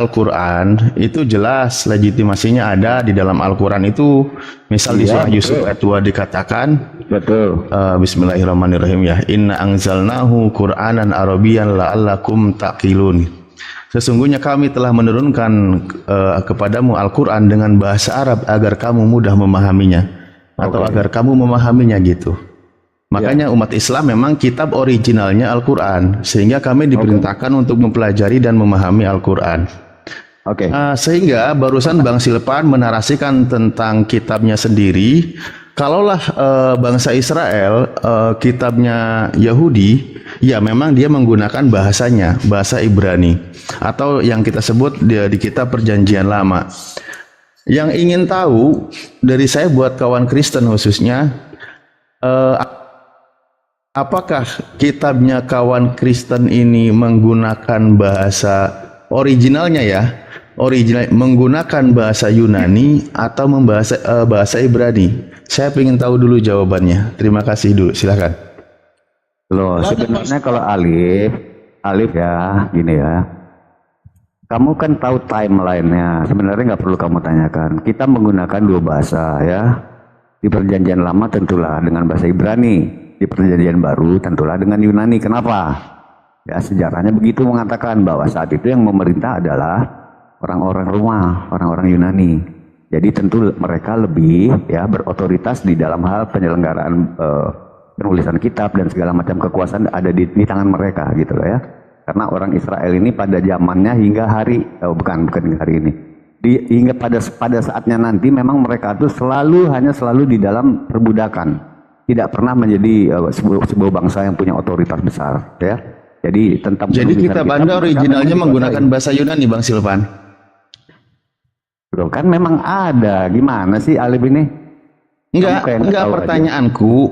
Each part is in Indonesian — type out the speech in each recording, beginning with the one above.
Al-Quran itu jelas legitimasinya ada di dalam Al-Quran itu. Misal di surah Yusuf ayat 2 dikatakan, Betul. Bismillahirrahmanirrahim ya, Inna anzalnahu Qur'anan Arabiyan la'allakum taqilun. Sesungguhnya kami telah menurunkan kepadamu Al-Quran dengan bahasa Arab agar kamu mudah memahaminya, atau agar kamu memahaminya gitu. Makanya umat Islam memang kitab originalnya Al-Quran, sehingga kami diperintahkan untuk mempelajari dan memahami Al-Quran. Sehingga barusan Bang Silpan menarasikan tentang kitabnya sendiri. Kalaulah bangsa Israel kitabnya Yahudi, ya memang dia menggunakan bahasanya, bahasa Ibrani, atau yang kita sebut di kitab Perjanjian Lama. Yang ingin tahu dari saya buat kawan Kristen khususnya, apakah kitabnya kawan Kristen ini menggunakan bahasa originalnya ya? Original menggunakan bahasa Yunani atau bahasa Ibrani? Saya ingin tahu dulu jawabannya. Terima kasih dulu, silakan. Loh, sebenarnya kalau Alif ya, gini ya. Kamu kan tahu timelinenya. Sebenarnya nggak perlu kamu tanyakan. Kita menggunakan dua bahasa ya. Di Perjanjian Lama tentulah dengan bahasa Ibrani. Di Perjanjian Baru tentulah dengan Yunani. Kenapa? Ya sejarahnya begitu mengatakan bahwa saat itu yang memerintah adalah orang-orang Roma, orang-orang Yunani. Jadi tentu mereka lebih ya berotoritas di dalam hal penyelenggaraan penulisan kitab dan segala macam kekuasaan ada di tangan mereka gitu loh ya. Karena orang Israel ini pada zamannya hingga bukan hari ini. Hingga pada saatnya nanti memang mereka tuh hanya selalu di dalam perbudakan. Tidak pernah menjadi sebuah bangsa yang punya otoritas besar ya. Jadi kitab Anda originalnya menggunakan bahasa Yunani, Bang Silvan? Loh, kan memang ada. Gimana sih Alif ini? Enggak,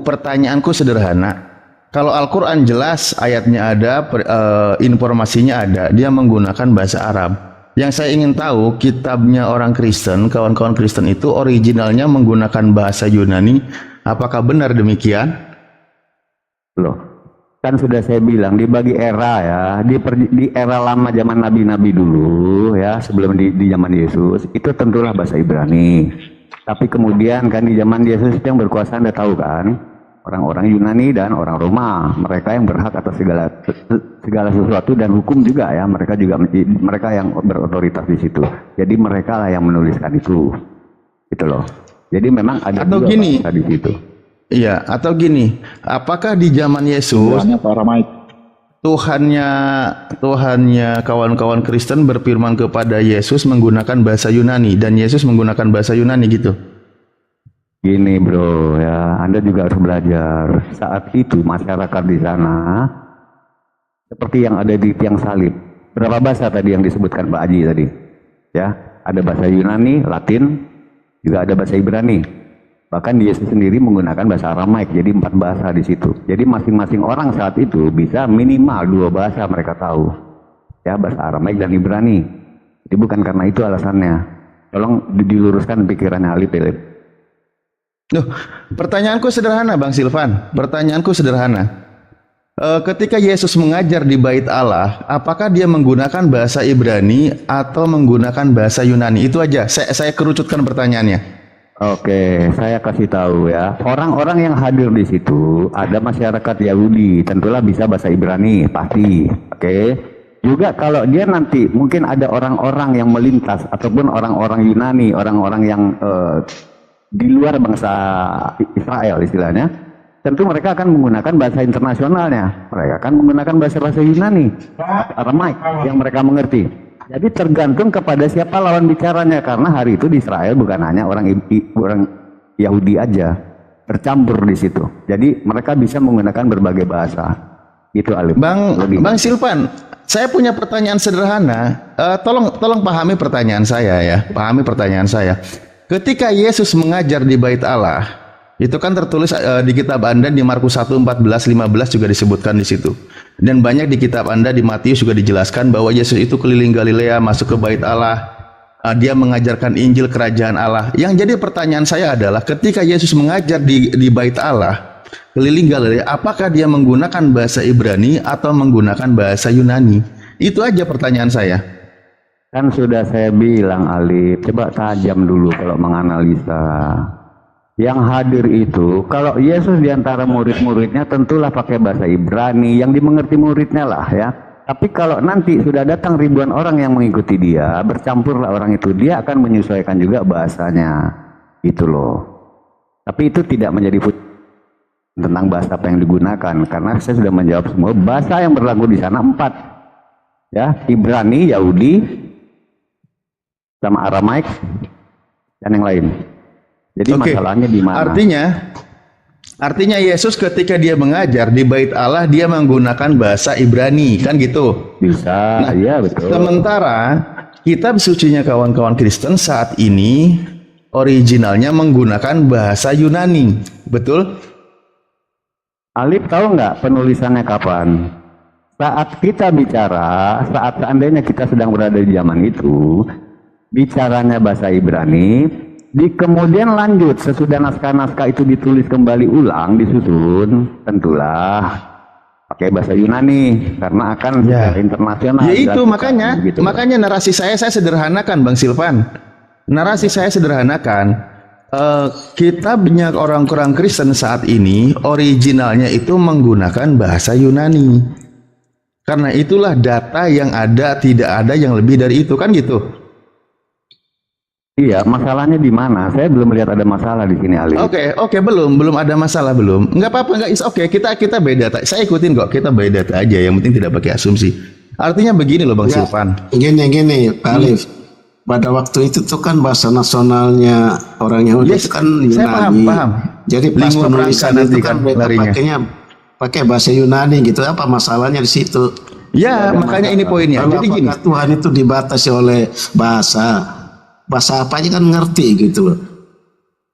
pertanyaanku sederhana. Kalau Al-Quran jelas ayatnya ada, informasinya ada, dia menggunakan bahasa Arab. Yang saya ingin tahu, kitabnya orang Kristen, kawan-kawan Kristen itu originalnya menggunakan bahasa Yunani. Apakah benar demikian? Loh, kan sudah saya bilang dibagi era ya, di era lama zaman nabi-nabi dulu ya, sebelum di zaman Yesus itu tentulah bahasa Ibrani. Tapi kemudian kan di zaman Yesus yang berkuasa, Anda tahu kan, orang-orang Yunani dan orang Roma, mereka yang berhak atas segala sesuatu dan hukum juga ya, mereka yang berotoritas di situ. Jadi mereka lah yang menuliskan itu, gitu loh. Jadi memang ada atau juga gini, bahasa di situ. Iya, atau gini, apakah di zaman Yesus Tuhannya kawan-kawan Kristen berfirman kepada Yesus menggunakan bahasa Yunani dan Yesus menggunakan bahasa Yunani gitu? Gini bro ya, Anda juga harus belajar. Saat itu masyarakat di sana seperti yang ada di tiang salib. Berapa bahasa tadi yang disebutkan Pak Haji tadi? Ya, ada bahasa Yunani, Latin, juga ada bahasa Ibrani. Bahkan Yesus sendiri menggunakan bahasa Aramaik, jadi 4 bahasa di situ. Jadi masing-masing orang saat itu bisa minimal 2 bahasa mereka tahu. Ya, bahasa Aramaik dan Ibrani. Jadi bukan karena itu alasannya. Tolong diluruskan pikirannya Alif. Pertanyaanku sederhana, Bang Silvan. Pertanyaanku sederhana. Ketika Yesus mengajar di Bait Allah, apakah dia menggunakan bahasa Ibrani atau menggunakan bahasa Yunani? Itu aja. Saya kerucutkan pertanyaannya. Oke, saya kasih tahu ya. Orang-orang yang hadir di situ ada masyarakat Yahudi, tentulah bisa bahasa Ibrani, pasti. Oke. Juga kalau dia nanti mungkin ada orang-orang yang melintas ataupun orang-orang Yunani, orang-orang yang di luar bangsa Israel istilahnya, tentu mereka akan menggunakan bahasa internasionalnya. Mereka akan menggunakan bahasa-bahasa Yunani, Aramaik yang mereka mengerti. Jadi tergantung kepada siapa lawan bicaranya, karena hari itu di Israel bukan hanya orang Yahudi aja, tercampur di situ. Jadi mereka bisa menggunakan berbagai bahasa. Itu Alif. Bang Silvan, saya punya pertanyaan sederhana. Tolong pahami pertanyaan saya ya. Pahami pertanyaan saya. Ketika Yesus mengajar di Bait Allah, itu kan tertulis di kitab Anda di Markus 1, 14, 15 juga disebutkan di situ. Dan banyak di kitab Anda di Matius juga dijelaskan bahwa Yesus itu keliling Galilea, masuk ke Bait Allah, dia mengajarkan Injil Kerajaan Allah. Yang jadi pertanyaan saya adalah ketika Yesus mengajar di Bait Allah, keliling Galilea, apakah dia menggunakan bahasa Ibrani atau menggunakan bahasa Yunani? Itu aja pertanyaan saya. Kan sudah saya bilang Alif, coba tajam dulu kalau menganalisa. Yang hadir itu, kalau Yesus diantara murid-muridnya tentulah pakai bahasa Ibrani, yang dimengerti muridnya lah ya. Tapi kalau nanti sudah datang ribuan orang yang mengikuti dia, bercampurlah orang itu, dia akan menyesuaikan juga bahasanya. Itu loh. Tapi itu tidak menjadi tentang bahasa apa yang digunakan, karena saya sudah menjawab semua. Bahasa yang berlaku di sana 4. Ya, Ibrani, Yahudi, sama Aramaik dan yang lain. Jadi masalahnya di mana? Artinya Yesus ketika dia mengajar di Bait Allah dia menggunakan bahasa Ibrani, kan gitu? Bisa, iya betul. Sementara kitab sucinya kawan-kawan Kristen saat ini originalnya menggunakan bahasa Yunani, betul? Alif tahu nggak penulisannya kapan? Saat kita bicara, saat seandainya kita sedang berada di zaman itu, bicaranya bahasa Ibrani, kemudian lanjut sesudah naskah-naskah itu ditulis kembali ulang, disusun, tentulah pakai bahasa Yunani karena akan internasional. Ya itu makanya narasi saya sederhanakan, Bang Silvan. Narasi saya sederhanakan. Kitabnya orang-orang Kristen saat ini originalnya itu menggunakan bahasa Yunani. Karena itulah data yang ada, tidak ada yang lebih dari itu, kan gitu. Iya, masalahnya di mana? Saya belum melihat ada masalah di sini, Ali. Oke, belum ada masalah belum. Enggak apa-apa, enggak, kita beda. Saya ikutin kok, kita beda aja. Yang penting tidak pakai asumsi. Artinya begini loh, Bang Silvan. Gini, Pak Alif. Pada waktu itu tuh kan bahasa nasionalnya orang Yahudi itu kan Yunani. Saya paham. Jadi pas penulisan itu kan pakainya pakai bahasa Yunani gitu. Apa masalahnya di situ? Ya, makanya ini poinnya. Jadi gini, Tuhan itu dibatasi oleh bahasa apa aja kan ngerti gitu loh.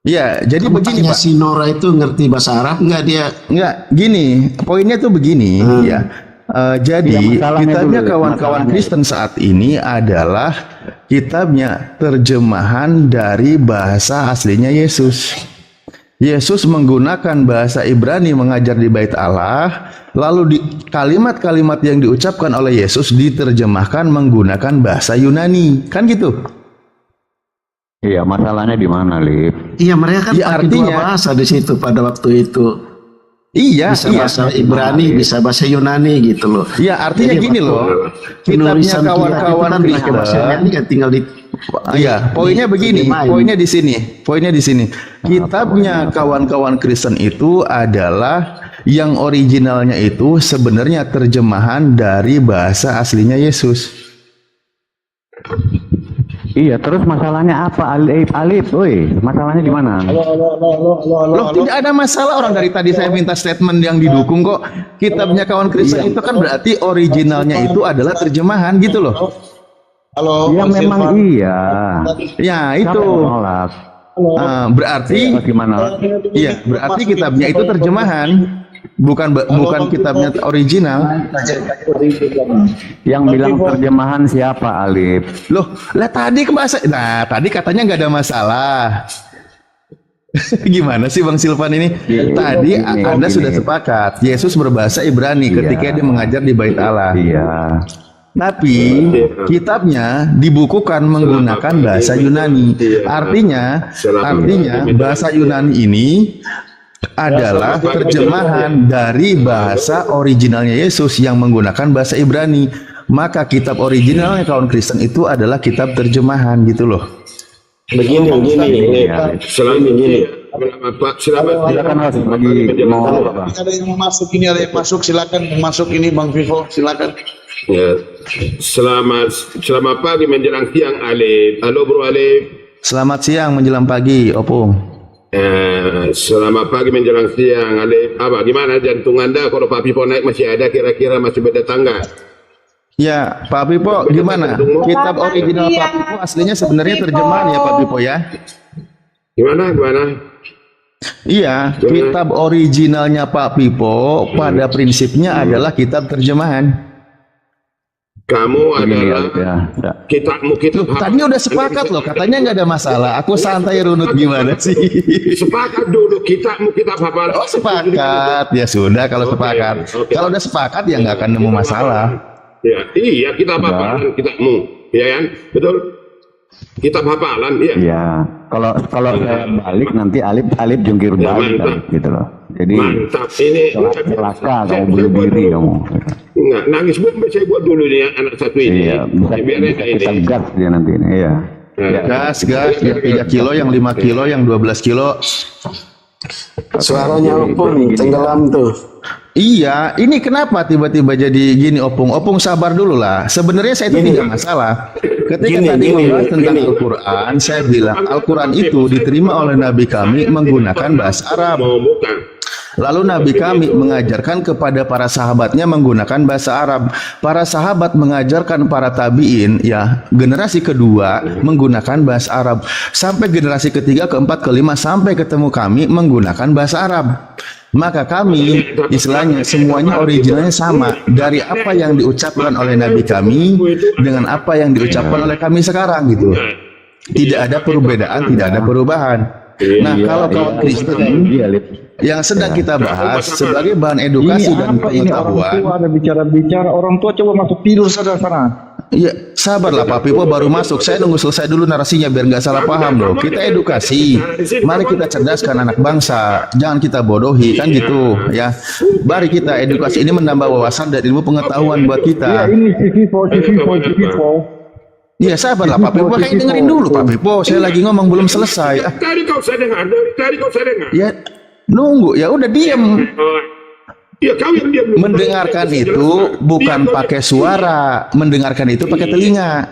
Ya, jadi begini Pak. Si Nora itu ngerti bahasa Arab nggak dia? Nggak, gini. Poinnya tuh begini, ya. Jadi kitabnya kawan-kawan Kristen saat ini adalah kitabnya terjemahan dari bahasa aslinya Yesus. Yesus menggunakan bahasa Ibrani mengajar di Bait Allah, lalu kalimat-kalimat yang diucapkan oleh Yesus diterjemahkan menggunakan bahasa Yunani, kan gitu? Iya, masalahnya di mana, Lip? Iya, mereka kan pakai dua bahasa di situ pada waktu itu. Iya, bisa bahasa Ibrani, bisa bahasa Yunani gitu loh. Iya, artinya jadi gini loh. Kitabnya kawan-kawan Kristen kan tinggal di. Iya, poinnya begini, poinnya di sini. Kitabnya kawan-kawan Kristen itu adalah yang originalnya itu sebenarnya terjemahan dari bahasa aslinya Yesus. Iya, terus masalahnya apa, Alif? Woi, masalahnya di mana? Loh, tidak ada masalah, orang dari tadi saya minta statement yang didukung kok. Kitabnya kawan Kristen itu kan berarti originalnya itu adalah terjemahan gitu loh. Halo, ya memang iya. Ya itu. Berarti gimana? Iya, berarti kitabnya itu terjemahan. Bukan kitabnya original. Yang bilang terjemahan siapa, Alif? Loh, lah tadi tadi katanya nggak ada masalah. Gimana sih Bang Silvan ini? Tadi Anda sudah sepakat Yesus berbahasa Ibrani ketika dia mengajar di Bait Allah. Iya. Tapi kitabnya dibukukan menggunakan bahasa Yunani. Artinya bahasa Yunani ini adalah terjemahan dari bahasa originalnya Yesus yang menggunakan bahasa Ibrani. Maka kitab originalnya kawan Kristen itu adalah kitab terjemahan gitu loh. Begini. Silakan harus bagi mau apa? Ada yang masuk ini, silakan masuk ini Bang Vivo, silakan. Ya. Selamat pagi menjelang siang, Alif. Halo Bro Alif. Selamat siang menjelang pagi, Opung. Selamat pagi menjelang siang, Alif. Apa gimana jantung Anda kalau Pak Pipo naik masih ada kira-kira masih bertetangga? Ya, Pak Pipo gimana? Kitab original Pak Pipo aslinya sebenarnya terjemahan ya Pak Pipo ya? Gimana? Iya, kitab originalnya Pak Pipo pada prinsipnya adalah kitab terjemahan. Kamu adalah kitabmu. Tadinya udah sepakat loh, katanya nggak ada masalah. Aku santai runut gimana sih? Sepakat dulu kitab apa? Oh sepakat, ya sudah kalau sepakat. Kalau udah sepakat ya nggak akan nemu masalah. Ya, iya kitab apa kitabmu? ya kan? Betul? Kitab hafalan, ya. Iya. Kalau saya balik nanti Alif jungkir Ya, balik mantap. gitu loh. Jadi Mantap. Ini celaka kamu bunuh diri kamu. Enggak, nangis pun saya buat dulu nih anak satu ini. Iya, bisa Biarin kita ini. gas dia nanti ini. Iya. Gas, yang 3 kilo, yang 5 kilo, yang 12 kilo. Suaranya Opung tenggelam tuh. Iya, ini kenapa tiba-tiba jadi gini Opung? Opung sabar dulu lah. Sebenarnya saya itu tidak masalah. Ketika tadi membahas tentang Al-Quran, saya bilang Al-Quran itu diterima oleh Nabi kami menggunakan bahasa Arab. Mau bukan. Lalu Nabi kami mengajarkan kepada para sahabatnya menggunakan bahasa Arab. Para sahabat mengajarkan para tabi'in, ya generasi kedua menggunakan bahasa Arab. Sampai generasi ketiga, keempat, kelima, sampai ketemu kami menggunakan bahasa Arab. Maka kami istilahnya semuanya originalnya sama. Dari apa yang diucapkan oleh Nabi kami dengan apa yang diucapkan oleh kami sekarang gitu. Tidak ada perbedaan, tidak ada perubahan. Nah, kalau kawan Kristen yang sedang kita bahas sebagai bahan edukasi dan pengetahuan. Ada bicara-bicara orang tua coba masuk tidur sana. Ya, sabarlah Pak Pipo baru masuk. Saya nunggu selesai dulu narasinya biar nggak salah paham loh. Kita edukasi. Mari kita cerdaskan anak bangsa. Jangan kita bodohi kan gitu ya. Mari kita edukasi, ini menambah wawasan dan ilmu pengetahuan buat kita. Ini CV4. Iya sabarlah Pak Pipo. Makanya dengerin dulu Pak Pipo. Saya lagi ngomong belum selesai. Tadi kau saya dengar, dari tadi kau saya dengar. Ya nunggu ya udah diam. Ya kau yang diam. Mendengarkan itu bukan pakai suara, mendengarkan itu pakai telinga.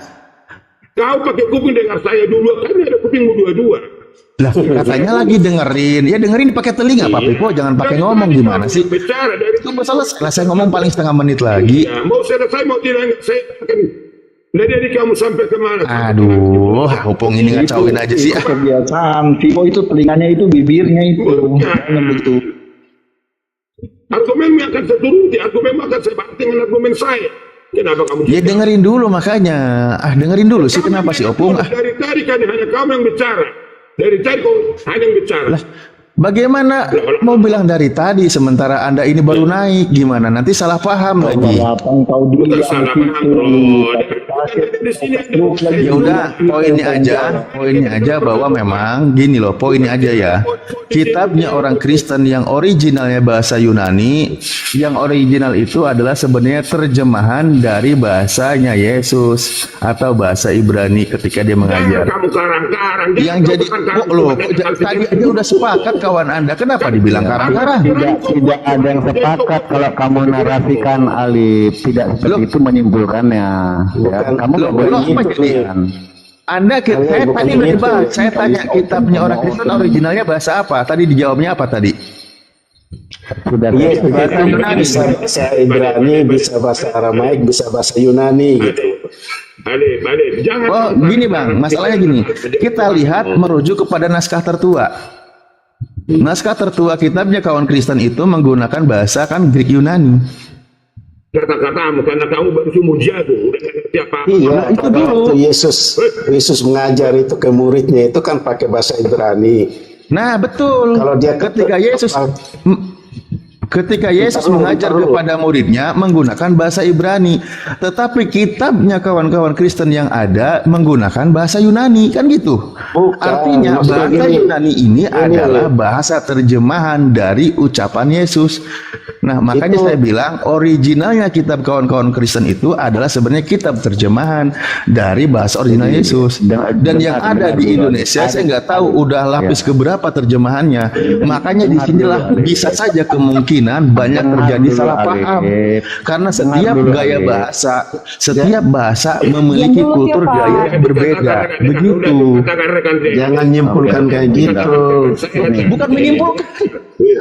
Kau pakai kuping dengar saya dulu, kan ada kupingmu dua-dua. Lah katanya lagi dengerin, ya dengerin pakai telinga Pak Pipo, jangan pakai ngomong gimana sih? Bicara dari Tunggu selesai lah, saya ngomong paling setengah menit lagi. ya, mau selesai mau tidak saya akan. Dari kamu sampai kemana? Aduh, Opung ini ngacauin aja sih. Kebiasaan. Vivo itu telinganya itu, bibirnya itu. Jangan begitu. Argumenmu akan saya turuti, argumenmu akan saya bantu dengan argumen saya. Kenapa kamu? Ya dengerin dulu makanya. Dengerin dulu sih kenapa sih Opung? Dari tadi kan hanya kamu yang bicara. Dari tadi kau hanya yang bicara. Bagaimana mau bilang dari tadi sementara Anda ini baru naik gimana? Nanti salah paham lagi. Abang tahu dulu Bukan salah paham, bro. Di sini Ya udah, poinnya aja bahwa memang gini loh, poinnya aja ya. Kitabnya orang Kristen yang originalnya bahasa Yunani, yang original itu adalah sebenarnya terjemahan dari bahasanya Yesus atau bahasa Ibrani ketika dia mengajar. kamu karang-karang. Yang jadi tadi aja udah sepakat kawan Anda, kenapa dibilang karang-karang? Tidak ada yang sepakat kalau kamu narasikan Alif, tidak seperti itu menyimpulkannya. Ya, kamu nggak boleh menyimpulkan. Anda saya tadi udah dibahas, saya tanya kitabnya orang Kristen originalnya bahasa apa? Tadi dijawabnya apa tadi? Sudah Iya, bisa bahasa Ibrani, bisa bahasa Aramaik, bisa bahasa Yunani gitu. Balik, jangan. Oh gini bang, masalahnya gini, kita lihat merujuk kepada naskah tertua. Naskah tertua kitabnya kawan Kristen itu menggunakan bahasa kan Greek Yunani. Kata-katamu, karena kamu baru seumur jagung, udah ngerti apa? Iya, pada waktu Yesus mengajar itu ke muridnya itu kan pakai bahasa Ibrani. Nah betul. Kalau dia Ketika Yesus mengajar kepada muridnya menggunakan bahasa Ibrani, tetapi kitabnya kawan-kawan Kristen yang ada menggunakan bahasa Yunani, kan gitu. Bukan, Artinya bahasa Yunani ini adalah bahasa terjemahan dari ucapan Yesus. Nah, makanya saya bilang originalnya kitab kawan-kawan Kristen itu adalah sebenarnya kitab terjemahan dari bahasa original Yesus. Dan yang ada di Indonesia saya nggak tahu udah lapis keberapa terjemahannya. Makanya disinilah bisa saja kemungkinan banyak terjadi salah paham. Karena setiap gaya bahasa, setiap bahasa memiliki kultur gaya yang berbeda. Begitu. Jangan nyimpulkan kayak gitu. Bukan menyimpulkan.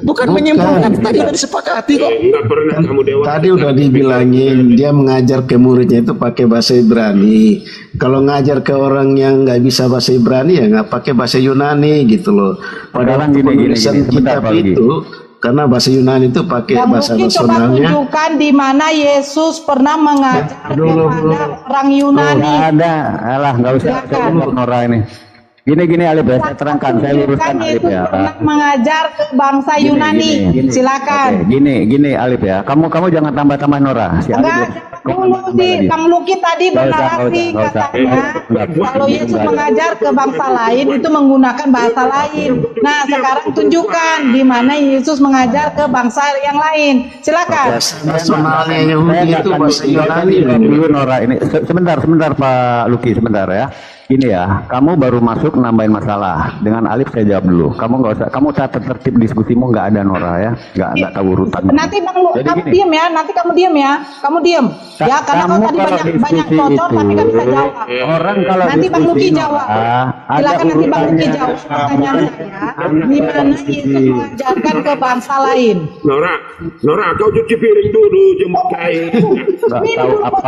Bukan menyimpulkan, tadi udah disepakati kok. Enggak pernah kamu dewa. Tadi udah dibilangin dia mengajar ke muridnya itu pakai bahasa Ibrani. Kalau ngajar ke orang yang nggak bisa bahasa Ibrani ya nggak pakai bahasa Yunani gitu loh. Padahal penulisan kitab itu karena bahasa Yunani itu pakai bahasa mungkin coba nasionalnya. tunjukkan di mana Yesus pernah mengajar kepada orang Yunani. Nggak ada, alah nggak usah Silakan. Nora ini. Gini Alif ya, saya terangkan, saya luruskan Alif Yesus ya. pernah mengajar ke bangsa Yunani. Silakan. Oke, gini Alif ya. Kamu jangan tambah-tambah Nora. Si Alif Enggak, dulu di Bang Luki tadi bernarasi katanya kalau Yesus mengajar ke bangsa lain itu menggunakan bahasa lain. Nah, sekarang tunjukkan di mana Yesus mengajar ke bangsa yang lain. Silakan. Nasionalnya Yahudi itu bahasa Yunani. Dulu Nora ini sebentar Pak Luki sebentar ya. Ini ya, kamu baru masuk nambahin masalah. Dengan Alif saya jawab dulu. Kamu nggak usah, kamu tata tertib diskusimu nggak ada Nora ya, nggak tahu urutan. Nanti Bang Lu, Jadi kamu gini. diam ya. Nanti kamu diam ya. Kamu diam. Ya, karena kau Kamu tadi kalau banyak diskusi cocok itu, tapi nggak bisa jawab. Orang kalau Nanti Bang diskusi, Luki jawab. ada Silakan nanti Bang Luki urutannya. jawab pertanyaan saya. Di mana Yesus mengajarkan ke bangsa lain? Nora, kau cuci piring dulu, jemput kain. Nggak tahu apa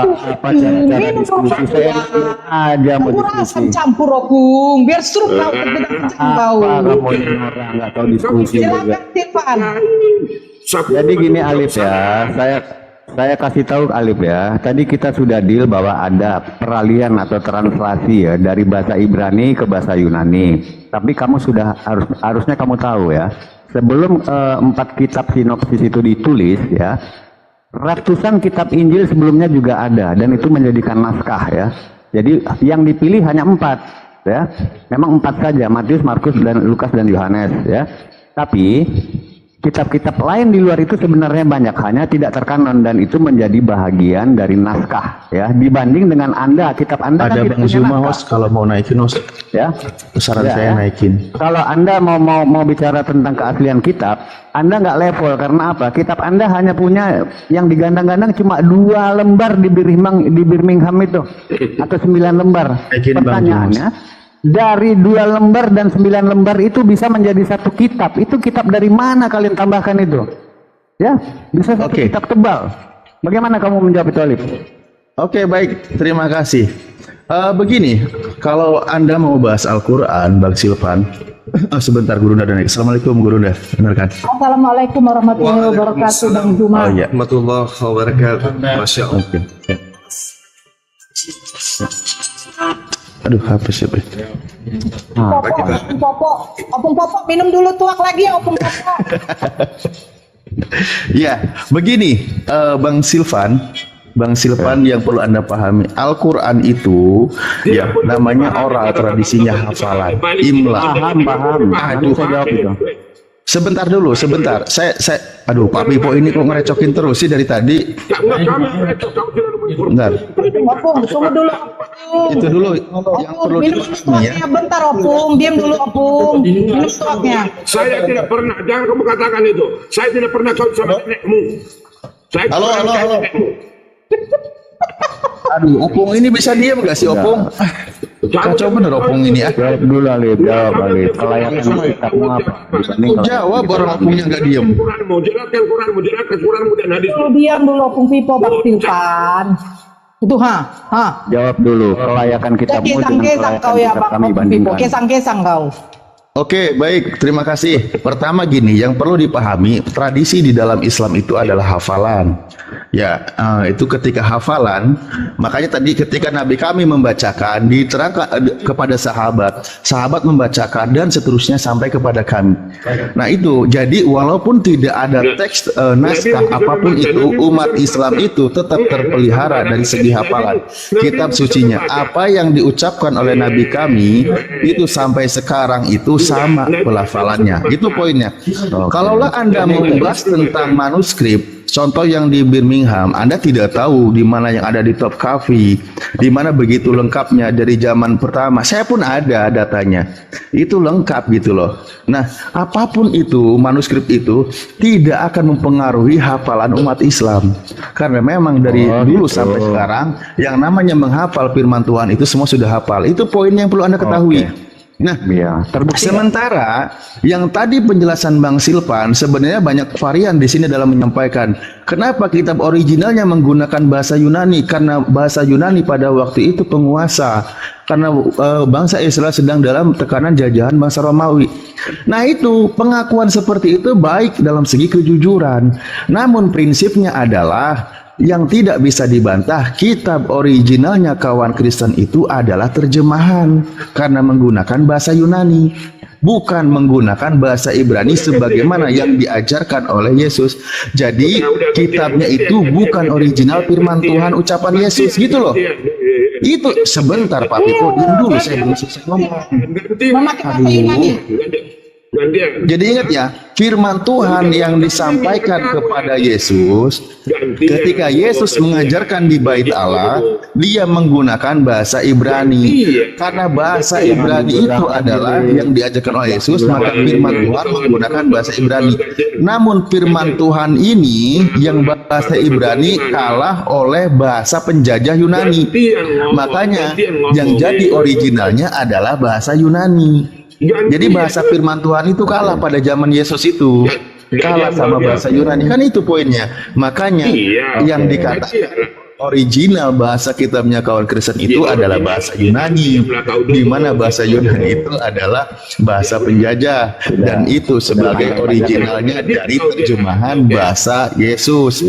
cara diskusi. Saya aja mau Kamu diskusi. asam campur opung, biar struk kau kebetulan kau. Apa kamu ini Nora nggak tahu diskusi juga. Silakan Stefan. Jadi gini Alif ya, saya kasih tahu Alif ya. Tadi kita sudah deal bahwa ada peralihan atau translasi ya dari bahasa Ibrani ke bahasa Yunani. Tapi kamu sudah harusnya kamu tahu ya. Sebelum 4 kitab sinopsis itu ditulis ya, ratusan kitab Injil sebelumnya juga ada dan itu menjadikan naskah ya. Jadi yang dipilih hanya 4 ya. Memang 4 saja, Matius, Markus, dan Lukas dan Yohanes ya. Tapi kitab-kitab lain di luar itu sebenarnya banyak, hanya tidak terkanon dan itu menjadi bagian dari naskah ya. Dibanding dengan Anda, kitab Anda Ada kan Bang Zuma host, kalau mau naikin host, ya. saran Ya, saya ya. naikin. Kalau Anda mau bicara tentang keaslian kitab, Anda nggak level karena apa? Kitab Anda hanya punya yang digandang-gandang cuma 2 lembar di Birmingham itu atau 9 lembar. Naikin, Bang Pertanyaannya, dari 2 lembar dan 9 lembar itu bisa menjadi 1 kitab. Itu kitab dari mana kalian tambahkan itu? Ya, bisa 1 Oke. kitab tebal. Bagaimana kamu menjawab itu, Alif? Oke, baik, terima kasih. Begini, kalau Anda mau bahas Al-Quran, Bang Silvan, sebentar Gurunda dan Assalamualaikum Gurunda, benar kan? Assalamualaikum warahmatullahi wabarakatuh, Bang Zuma. Oh iya, Warahmatullahi wabarakatuh. Masya Allah. oke. Ya. Aduh, apa sih? Opung Popo, minum dulu tuak lagi ya, Opung Popo. Ya, begini, Bang Silvan yang perlu Anda pahami, Al-Quran itu ya namanya oral, tradisinya hafalan, imla. Paham. Nanti saya jawab itu. Sebentar dulu, sebentar. Aduh, Pak Pipo ini kok ngerecokin terus sih dari tadi. Bentar. Opung, tunggu dulu. Itu dulu yang perlu Minum dulu dipahami ya. tuaknya, bentar Opung, diam dulu Opung. Minum tuaknya. Saya tidak pernah, jangan kamu katakan itu. Saya tidak pernah kau sama nenekmu. Saya Halo, tidak halo, pernah halo. nenekmu. Aduh, Opung ini bisa diam gak sih Opung? Kacau bener Opung ini ya. Jawab dulu, Alif. Jawab, Alif. Kelayakan kitabmu apa? Dibanding Kok jawab orang Opungnya gak diam? Quranmu, jelaskan Quranmu dan hadis. Dulu diam dulu Opung Pipo, Bang Silvan. Itu jawab dulu. Kelayakan kitabmu dengan Kesang-kesang kelayakan kau ya kitab Bang kami Opung Pipo, bandingkan. kesang-kesang kau. Oke, baik. Terima kasih. Pertama gini, yang perlu dipahami, tradisi di dalam Islam itu adalah hafalan. Ya, itu ketika hafalan, makanya tadi ketika Nabi kami membacakan, diterangkan kepada sahabat membacakan dan seterusnya sampai kepada kami. Nah itu, jadi walaupun tidak ada teks naskah apapun itu, umat Islam itu tetap terpelihara dari segi hafalan kitab sucinya. Apa yang diucapkan oleh Nabi kami itu sampai sekarang itu sama pelafalannya. Itu poinnya. Kalaulah Anda mau membahas tentang manuskrip, contoh yang di Birmingham, Anda tidak tahu di mana yang ada di Topkapi, di mana begitu lengkapnya dari zaman pertama. Saya pun ada datanya. Itu lengkap gitu loh. Nah, apapun itu, manuskrip itu tidak akan mempengaruhi hafalan umat Islam. Karena memang dari dulu sampai sekarang yang namanya menghafal firman Tuhan itu semua sudah hafal. Itu poin yang perlu Anda ketahui. Nah, Ya, terbukti. sementara yang tadi penjelasan Bang Silvan sebenarnya banyak varian di sini dalam menyampaikan kenapa kitab originalnya menggunakan bahasa Yunani, karena bahasa Yunani pada waktu itu penguasa, karena bangsa Israel sedang dalam tekanan jajahan bangsa Romawi. Nah itu pengakuan seperti itu baik dalam segi kejujuran, namun prinsipnya adalah yang tidak bisa dibantah, kitab originalnya kawan Kristen itu adalah terjemahan karena menggunakan bahasa Yunani, bukan menggunakan bahasa Ibrani sebagaimana yang diajarkan oleh Yesus. Jadi kitabnya itu bukan original firman Tuhan ucapan Yesus gitu loh. Itu sebentar Pak Pipo, diam dulu, saya belum selesai ngomong. Memakai bahasa Yunani. Jadi ingat ya, firman Tuhan yang disampaikan kepada Yesus ketika Yesus mengajarkan di Bait Allah, dia menggunakan bahasa Ibrani. Karena bahasa Ibrani itu adalah yang diajarkan oleh Yesus, maka firman Tuhan menggunakan bahasa Ibrani. Namun firman Tuhan ini yang bahasa Ibrani kalah oleh bahasa penjajah Yunani. Makanya yang jadi originalnya adalah bahasa Yunani. Jadi bahasa firman Tuhan itu kalah pada zaman Yesus itu, kalah sama bahasa Yunani, kan itu poinnya. Makanya yang dikatakan original bahasa kitabnya kawan Kristen itu adalah bahasa Yunani, di mana bahasa Yunani itu adalah bahasa penjajah, dan itu sebagai originalnya dari terjemahan bahasa Yesus.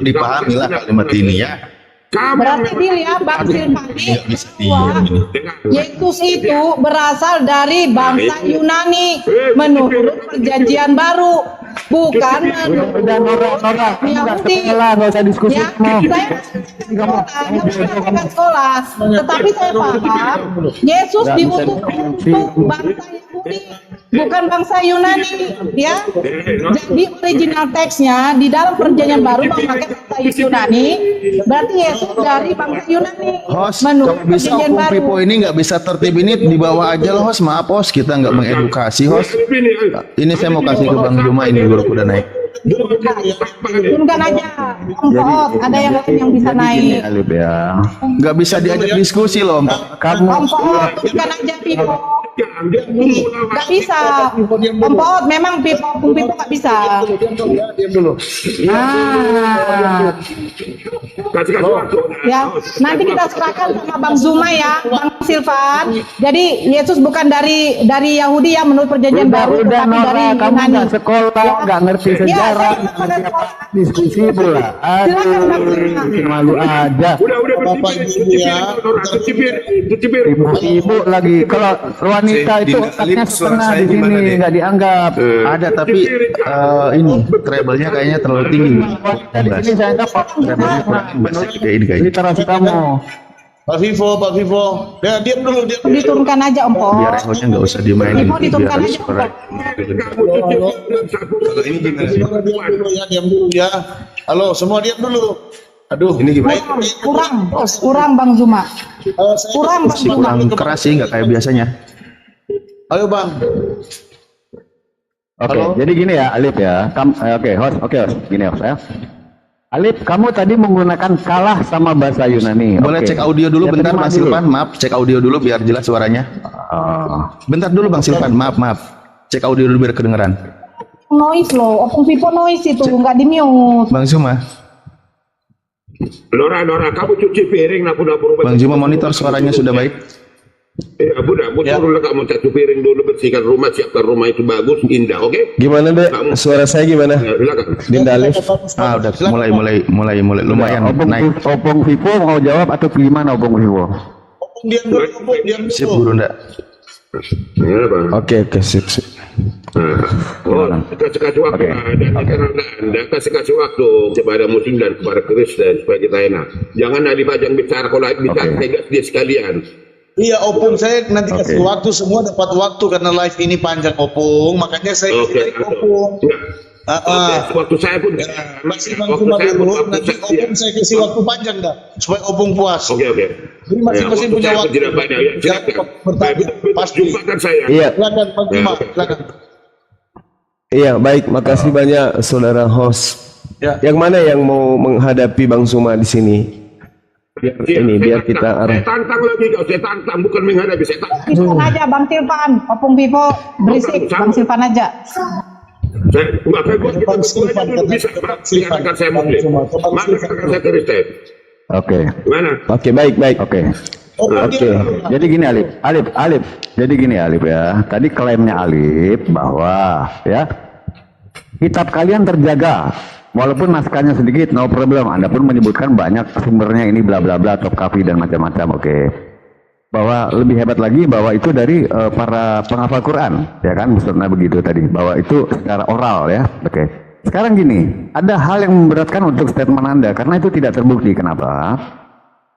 Dipahamilah kalimat ini ya. Berarti dia Bang Silvani bahwa Yesus itu berasal dari bangsa Yunani menurut perjanjian baru, bukan menurut Yahudi. Nggak usah diskusi. Ya, saya sekolah, tetapi saya paham Yesus diutus untuk bangsa Yahudi, bukan bangsa Yunani, ya. Jadi original teksnya di dalam perjanjian baru memakai bahasa Yunani, berarti Yesus dari bangsa Yunani. Host, menurut kalau bisa perjanjian Opung baru. Pipo ini nggak bisa tertib ini dibawa aja loh host. Maaf host, kita nggak mengedukasi host. Ini saya mau kasih ke Bang Juma, ini guru udah naik. Turunkan aja, Om, ada yang lain yang bisa naik. Alif ya. Nggak bisa diajak diskusi loh. Kamu Om Poot, turunkan aja Pipo. Nggak bisa. Om Poot, memang Pipo nggak bisa. Ah. Ya, nanti kita serahkan sama Bang Zuma ya, Bang Silvan. Jadi Yesus bukan dari Yahudi ya menurut perjanjian baru, udah tetapi dari Nora, kamu Yunani. nggak sekolah, nggak ngerti Ya, sejarah, saya nggak pada sekolah. diskusi pula. Silakan Bang Zuma. Bikin malu aja. Bapak Ibu ya. Ibu lagi, kalau wanita itu otaknya setengah di sini nggak dianggap. Ada tapi ini treble-nya kayaknya terlalu tinggi. Ini saya dapat Treble-nya kurang bass kayak ini kayaknya. literasi kamu. Pak Vivo. Ya, diam dulu. Diturunkan aja Om Poot. Biar echonya nggak usah dimainin. Pipo diturunkan Biar aja Om Poot. Kalau ini gimana? Diam dulu ya. Halo, semua diam dulu. Aduh, ini gimana? Kurang Bang Zuma. Saya Kurang Bang Masih Zuma. kurang keras sih, nggak kayak biasanya. Ayo Bang. Oke, jadi gini ya Alif ya. Oke, host. Gini host ya. Alif, kamu tadi menggunakan kalah sama bahasa Yunani. Boleh Oke. cek audio dulu Ya, bentar terima Bang dulu. Silvan, maaf cek audio dulu biar jelas suaranya. Bentar dulu Bang Silvan, maaf. Cek audio dulu biar kedengeran. Noise loh, Opung Pipo noise itu nggak di mute. Bang Zuma, Nora, kamu cuci piring dapur. Bang Zuma monitor suaranya sudah baik. Budak, turunlah kamu cuci piring dulu, bersihkan rumah, siapkan rumah itu bagus, indah, oke? Gimana dek? Suara saya gimana? Ya, silakan. Dinda Alif. Udah mulai lumayan naik. Opung Vivo mau jawab atau gimana Opung Vivo? Diam dulu. Sip guru ndak. Ya, Bang. Oke, sip. Kasih waktu Anda kasih waktu kepada Muslim dan kepada Kristen supaya kita enak. Jangan dipajang bicara, kalau bicara tegas dia sekalian. Iya Opung, saya nanti kasih waktu, semua dapat waktu karena live ini panjang Opung, makanya saya kasih Opung. Waktu saya pun Masih Bang Zuma dulu, nanti Opung saya kasih waktu panjang dah, supaya Opung puas. Oke. Jadi masing-masing punya waktu. Tidak banyak, ya, silakan. Bertanya, pasti. Jumpakan saya. Iya, Silakan Bang Zuma, silakan. iya baik. Makasih banyak saudara host. Ya. Yang mana yang mau menghadapi Bang Zuma di sini? Biar kita arah. Saya tantang lagi kau, saya tantang bukan menghadapi, saya tantang. Silvan aja Bang Silvan, Opung Pipo berisik, Bang Silvan aja. Saya enggak kayak gua kita berdua dulu bisa dikatakan saya Muslim. Maka katakan saya Kristen. Oke. Gimana? Oke, baik. Oke. Oke. Jadi gini Alif. Jadi gini Alif ya. Tadi klaimnya Alif bahwa ya kitab kalian terjaga Walaupun naskahnya sedikit, no problem. Anda pun menyebutkan banyak sumbernya ini bla bla bla, top kafi dan macam-macam. Oke. Bahwa lebih hebat lagi bahwa itu dari para penghafal Quran, ya kan? Maksudnya begitu tadi, bahwa itu secara oral ya. Oke. Sekarang gini, ada hal yang memberatkan untuk statement Anda karena itu tidak terbukti. Kenapa?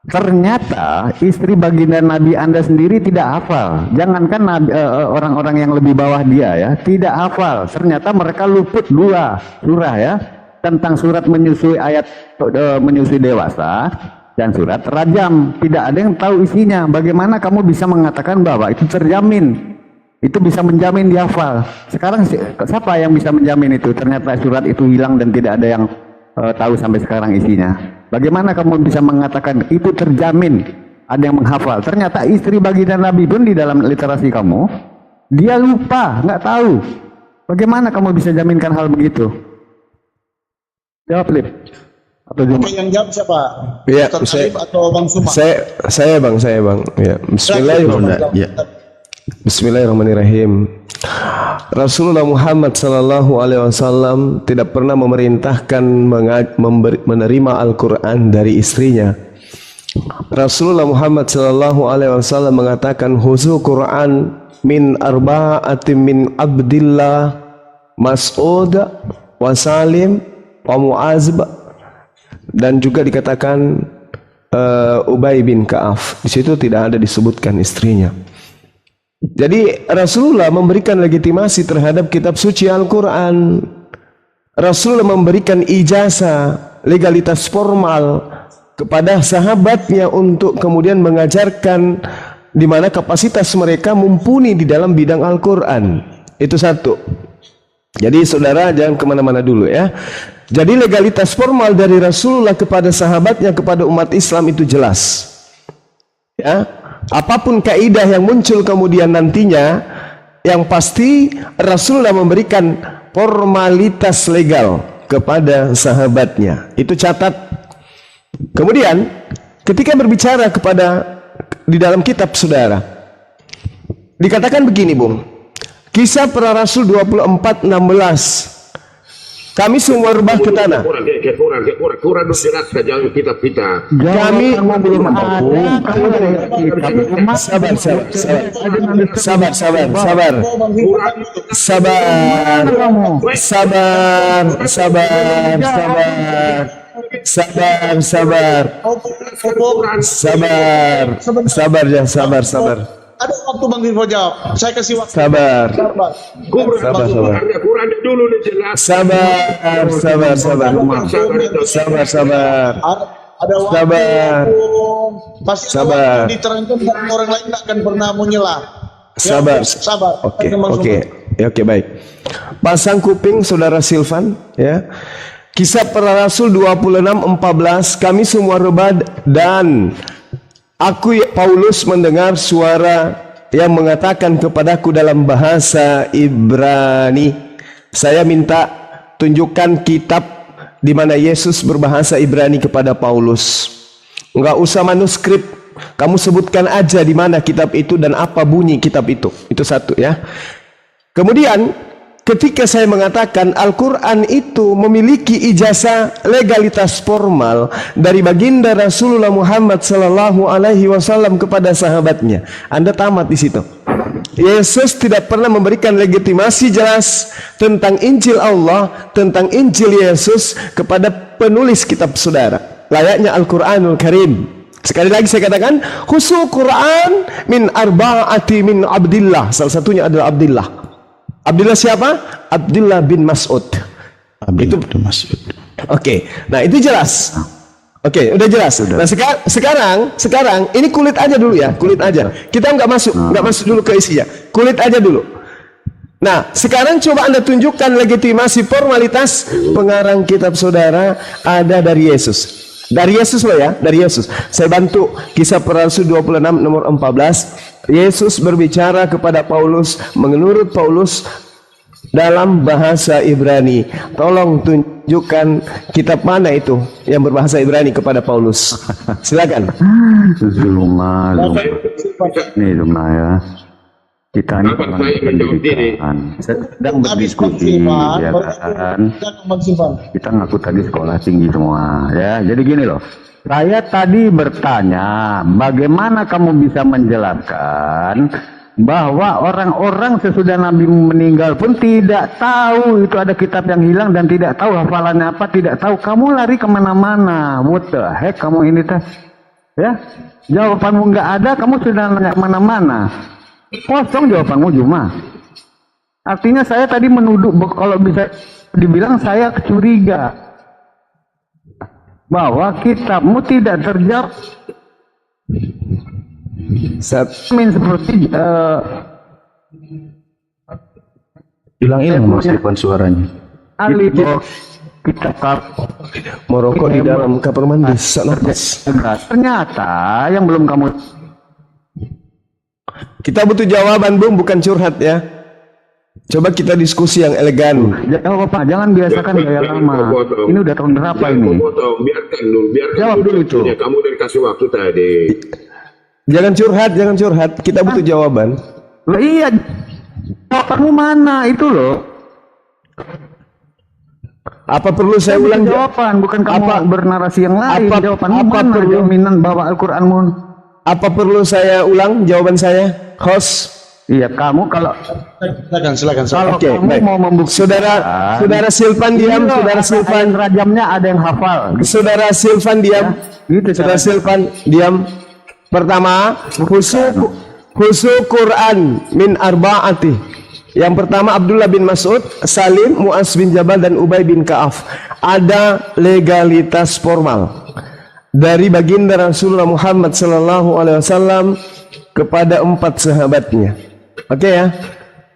Ternyata istri baginda Nabi Anda sendiri tidak hafal. Jangankan orang-orang yang lebih bawah dia ya, tidak hafal. Ternyata mereka luput 2 surah ya, tentang surat menyusui ayat menyusui dewasa dan surat rajam. Tidak ada yang tahu isinya. Bagaimana kamu bisa mengatakan bahwa itu terjamin? Itu bisa menjamin dihafal. Sekarang siapa yang bisa menjamin itu? Ternyata surat itu hilang dan tidak ada yang tahu sampai sekarang isinya. Bagaimana kamu bisa mengatakan itu terjamin ada yang menghafal? Ternyata istri baginda Nabi pun di dalam literasi kamu, dia lupa, nggak tahu. Bagaimana kamu bisa jaminkan hal begitu? Jawab, Lip. Atau Oke, yang jawab siapa? Ya, Ustaz Alif atau Bang Suma? Saya bang. Ya. Ya. Bismillahirrahmanirrahim. Rasulullah Muhammad sallallahu alaihi wasallam tidak pernah memerintahkan menerima Al-Quran dari istrinya. Rasulullah Muhammad sallallahu alaihi wasallam mengatakan huzu Quran min arba'atin min Abdillah, Mas'ud, wa Salim, wa Mu'az, dan juga dikatakan Ubay bin Ka'af. Di situ tidak ada disebutkan istrinya. Jadi Rasulullah memberikan legitimasi terhadap kitab suci Al-Quran. Rasulullah memberikan ijazah, legalitas formal kepada sahabatnya untuk kemudian mengajarkan di mana kapasitas mereka mumpuni di dalam bidang Al-Quran. Itu satu. Jadi saudara jangan kemana-mana dulu ya. Jadi legalitas formal dari Rasulullah kepada sahabatnya, kepada umat Islam itu jelas. Ya. Apapun kaidah yang muncul kemudian nantinya, yang pasti Rasulullah memberikan formalitas legal kepada sahabatnya. Itu catat. Kemudian ketika berbicara kepada di dalam kitab saudara, dikatakan begini, Bung. Kisah para Rasul 24:16. Kami semua rebah ke tanah. Kurang jelaskan jangan kitab-kitab. Kami belum ada. Sabar. Ada waktu Bang Info jawab. Saya kasih waktu. Sabar. Sabar. Kurang dulu dijelaskan. Sabar. Ada waktu. Sabar. Pasti Sabar. waktu diterangkan dan orang lain tidak akan pernah menyelah. Sabar. Oke, baik. Pasang kuping saudara Silvan ya. Kisah para Rasul 26:14. Kami semua rebah dan aku Paulus mendengar suara yang mengatakan kepadaku dalam bahasa Ibrani. Saya minta tunjukkan kitab di mana Yesus berbahasa Ibrani kepada Paulus. Enggak usah manuskrip. Kamu sebutkan aja di mana kitab itu dan apa bunyi kitab itu. Itu satu ya. Kemudian ketika saya mengatakan Al-Quran itu memiliki ijazah legalitas formal dari baginda Rasulullah Muhammad sallallahu alaihi wasallam kepada sahabatnya, Anda tamat di situ. Yesus tidak pernah memberikan legitimasi jelas tentang Injil Allah, tentang Injil Yesus kepada penulis kitab saudara. Layaknya Al-Quranul Karim. Sekali lagi saya katakan, khusus Quran min arba'ati min Abdillah. Salah satunya adalah Abdillah. Abdullah siapa? Abdullah bin Mas'ud. Abdullah bin Mas'ud. Oke, nah itu jelas. Oke, udah jelas. Nah sekarang ini kulit aja dulu ya, kulit aja. Kita nggak masuk dulu ke isinya. Kulit aja dulu. Nah, sekarang coba Anda tunjukkan legitimasi formalitas pengarang kitab saudara ada dari Yesus. Dari Yesus loh ya, dari Yesus. Saya bantu Kisah para Rasul 26 nomor 14. Yesus berbicara kepada Paulus, menurut Paulus dalam bahasa Ibrani. Tolong tunjukkan kitab mana itu yang berbahasa Ibrani kepada Paulus. Silakan. Lumah ya. Kita ini Apa orang saya menjawab diri? pendidikan, sedang Habis berdiskusi, Bang ya Silvan, kan? Bang Silvan. Kita ngaku tadi sekolah tinggi semua, ya. Jadi gini loh, saya tadi bertanya, bagaimana kamu bisa menjelaskan bahwa orang-orang sesudah Nabi meninggal pun tidak tahu itu ada kitab yang hilang dan tidak tahu hafalannya apa, tidak tahu. Kamu lari kemana-mana, what the heck kamu ini teh? Ya, jawabanmu nggak ada, kamu sudah nanya kemana-mana. Kosong jawabanmu Juma. Artinya saya tadi menuduh, kalau bisa dibilang saya curiga bahwa kitabmu tidak terjawab. Seperti Hilang-hilang Mas Irfan suaranya. ahli kitab Merokok di dalam kamar mandi sesak nafas. ternyata yang belum kamu Kita butuh jawaban, Bung, bukan curhat ya. Coba kita diskusi yang elegan. jawab apa? Jangan biasakan gaya lama. Ini udah tahun berapa Jangan ini? kau potong, biarkan dulu, biarkan Jawab dulu itu. waktunya. Kamu udah dikasih waktu tadi. Jangan curhat, jangan curhat. Kita butuh jawaban. Loh iya, jawabanmu mana itu loh? Apa perlu saya ulang Jawaban, bukan kamu Apa- bernarasi yang lain. apa- Jawabanmu apa mana? perlu- Jaminan bahwa Al-Quranmu. Apa perlu saya ulang jawaban saya? Host. Iya, kamu kalau Silakan. kalau Oke, kamu baik. mau membuktikan, Saudara Silvan diam, Iya, Saudara ada Silvan. ayat rajamnya ada yang hafal. Saudara Silvan diam. Gitu, Saudara caranya. Silvan diam. Pertama, khusus Quran min arba'ati. Yang pertama Abdullah bin Mas'ud, Salim, Mu'az bin Jabal dan Ubay bin Ka'af. Ada legalitas formal dari baginda Rasulullah Muhammad sallallahu alaihi wasallam kepada 4 sahabatnya. Oke ya.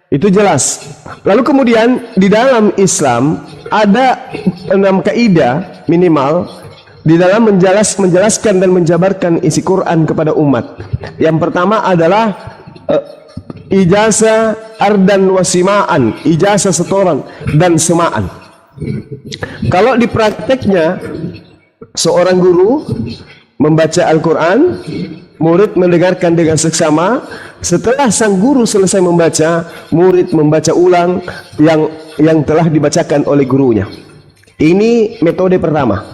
Itu jelas. Lalu kemudian di dalam Islam ada 6 kaidah minimal di dalam menjelaskan dan menjabarkan isi Quran kepada umat. Yang pertama adalah ijazah ardan wasimaan, ijazah setoran dan semaan. Kalau di prakteknya seorang guru membaca Al-Quran, murid mendengarkan dengan seksama. Setelah sang guru selesai membaca, murid membaca ulang yang telah dibacakan oleh gurunya. Ini metode pertama.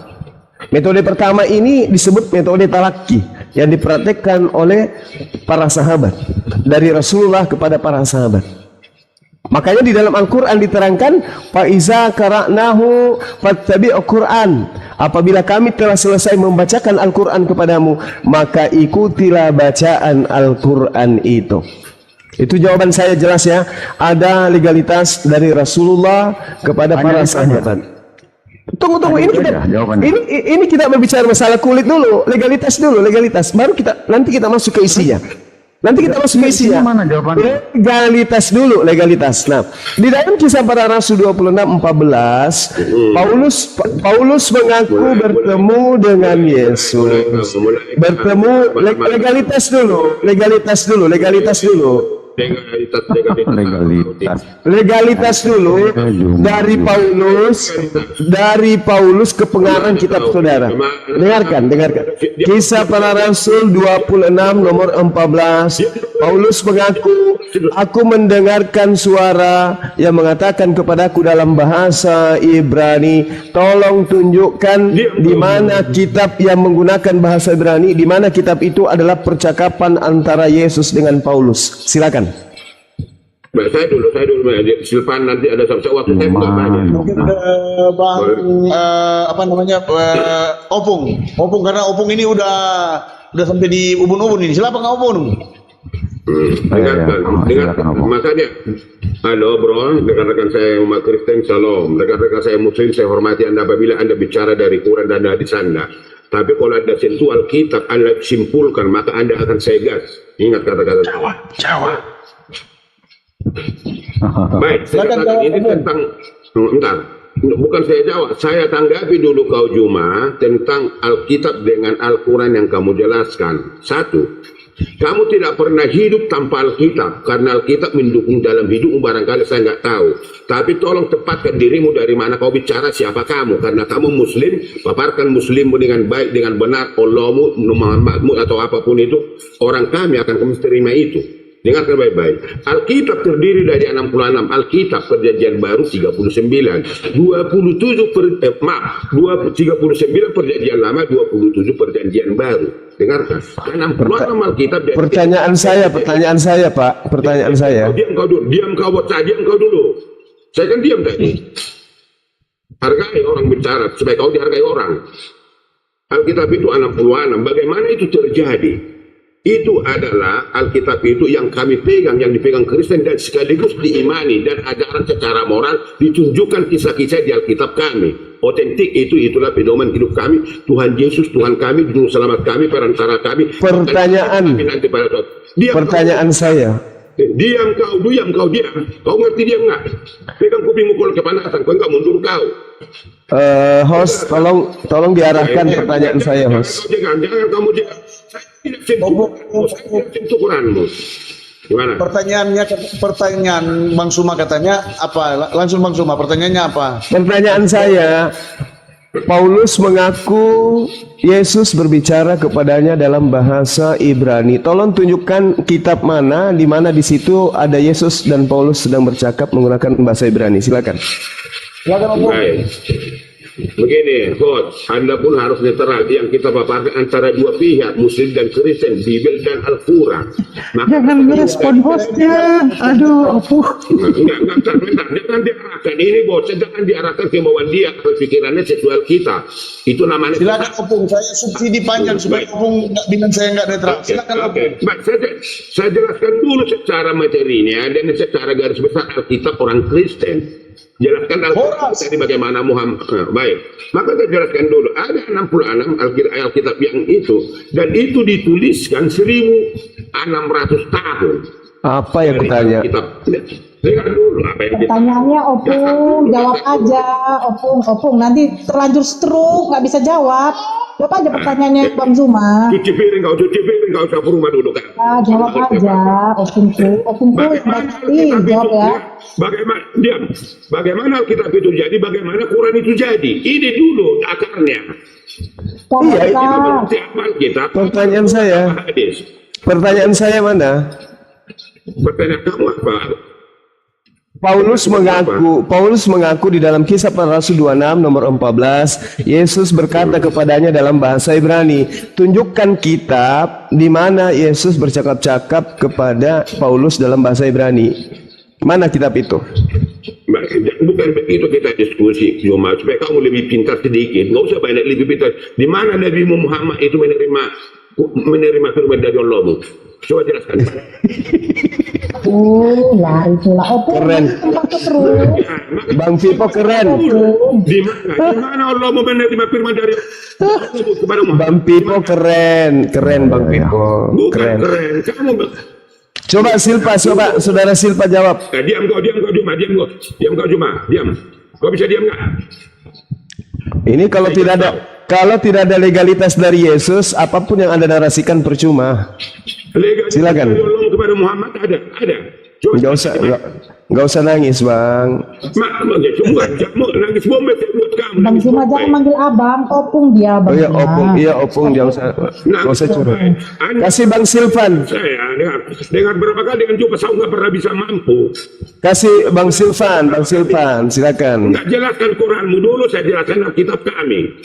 Metode pertama ini disebut metode talaki yang dipraktekkan oleh para sahabat, dari Rasulullah kepada para sahabat. Makanya di dalam Al-Quran diterangkan, Faiza qara'nahu fattabi' Quran. Apabila kami telah selesai membacakan Al-Quran kepadamu, maka ikutilah bacaan Al-Quran itu. Itu jawaban saya, jelas ya. Ada legalitas dari Rasulullah kepada para sahabat. Tunggu, ini kita berbicara masalah kulit dulu, legalitas. Baru nanti kita masuk ke isinya. Mana jawabannya? Legalitas. Nah, di dalam Kisah Para Rasul 26:14, Paulus mengaku bertemu dengan Yesus. Legalitas dulu. Legalitas dulu dari Paulus ke pengarang kitab saudara. Dengarkan. Kisah Para Rasul 26 nomor 14. Paulus mengaku, aku mendengarkan suara yang mengatakan kepadaku dalam bahasa Ibrani, tolong tunjukkan di mana kitab yang menggunakan bahasa Ibrani, di mana kitab itu adalah percakapan antara Yesus dengan Paulus. Silakan. Baik, saya dulu Silvan, nanti ada waktu saya nggak banyak. Mungkin Opung karena Opung ini udah sampai di ubun-ubun ini. Silakan Opung. Dengarkan. Makanya, halo bro, rekan-rekan saya umat Kristen, shalom. Rekan-rekan saya Muslim, saya hormati Anda apabila Anda bicara dari Quran dan hadis Anda. Tapi kalau Anda sentuh Alkitab, Anda simpulkan, maka Anda akan saya gas. Ingat kata-kata. Jawab. Baik, ini tentang bukan saya jawab, saya tanggapi dulu kau Juma tentang Alkitab dengan Al-Quran yang kamu jelaskan. Satu, kamu tidak pernah hidup tanpa Alkitab karena Alkitab mendukung dalam hidupmu, barangkali saya nggak tahu. Tapi tolong tepatkan dirimu dari mana kau bicara, siapa kamu, karena kamu Muslim, paparkan Muslimmu dengan baik, dengan benar, Allahmu, Muhammadmu atau apapun itu, orang kami akan terima itu. Dengarkan baik-baik. Alkitab terdiri dari 66. Alkitab Perjanjian Baru 39. 39 Perjanjian Lama, 27 Perjanjian Baru. Dengarkan. 66 Alkitab. Pertanyaan saya, Pak. Pertanyaan saya. Diam kau dulu. Diam kau dulu. Saya kan diam tadi. Hargai orang bicara supaya kau dihargai orang. Alkitab itu 66. Bagaimana itu terjadi? Itu adalah Alkitab itu yang kami pegang, yang dipegang Kristen dan sekaligus diimani dan ajaran secara moral ditunjukkan kisah-kisah di Alkitab kami. Otentik itulah pedoman hidup kami. Tuhan Yesus, Tuhan kami, Juru Selamat kami, perantara kami. Pertanyaan saya. Diam kau. Kau ngerti diam nggak? Pegang kupingmu kalau kepanasan, kau nggak mundur kau. Host, tolong diarahkan pertanyaan saya, host. Jangan kamu jangan. Saya tidak sentuh Quranmu. Gimana? Pertanyaan Bang Suma katanya apa? Langsung Bang Suma, pertanyaannya apa? Pertanyaan saya, Paulus mengaku Yesus berbicara kepadanya dalam bahasa Ibrani. Tolong tunjukkan kitab mana di mana di situ ada Yesus dan Paulus sedang bercakap menggunakan bahasa Ibrani. Silakan. Baik. Begini, host, Anda pun harus netral. Yang kita paparkan antara dua pihak, Muslim dan Kristen, Bible dan Al-Quran. Jangan merespon hostnya. Aduh, Enggak, jangan diarahkan. Ini bos, jangan diarahkan kemauan dia, pikirannya seksual kita. Itu namanya. Silakan Opung, saya subsidi panjang supaya Opung nggak bilang saya nggak netral. Silakan Opung. Baik, saya jelaskan dulu secara materinya dan secara garis besar Alkitab orang Kristen. Jelaskan Alkitab bagaimana Muhammad. Baik, maka saya jelaskan dulu. Ada 66 Alkitab yang itu, dan itu dituliskan 1600 tahun. Apa yang bertanya? Dengar dulu apa yang pertanyaannya Opung, jawab aja. Opung, nanti terlanjur stroke, nggak bisa jawab. Jawab aja pertanyaannya Bang Zuma. Cuci piring kau usah rumah dulu kan. Jawab aja, Opung berarti jawab ya. Bagaimana Alkitab itu jadi, bagaimana Quran itu jadi? Ini dulu akarnya. Iya. Pertanyaan saya mana? Pertanyaan kamu apa? Paulus mengaku di dalam Kisah Para Rasul 26 nomor 14, Yesus berkata kepadanya dalam bahasa Ibrani. Tunjukkan kitab di mana Yesus bercakap-cakap kepada Paulus dalam bahasa Ibrani. Mana kitab itu? Bukan begitu kita diskusi, cuma supaya kamu lebih pintar sedikit. Nggak usah banyak lebih pintar. Di mana Nabi Muhammad itu menerima firman dari Allah? Coba jelaskan. Lah itulah Opung. Keren. Bang Vipo keren. Di mana Allah mau menerima firman dari kepada Muhammad? Bang Vipo keren Bang Vipo. Keren. Kamu coba saudara Silpa jawab. Diam kau Juma. Kau bisa diam nggak? Ini kalau tidak ada legalitas dari Yesus, apapun yang Anda narasikan percuma. Silakan. Kepada Muhammad ada. Enggak usah nangis, Bang. Nangis bombe buat kamu. Bang Zuma jangan manggil abang, Opung dia Bang. Opung jangan usah curhat. Kasih Bang Silvan. Saya dengar berapa kali dengan coba saya nggak pernah bisa mampu. Kasih Bang Silvan, silakan. Nggak jelaskan Quranmu dulu, saya jelaskan Alkitab kami.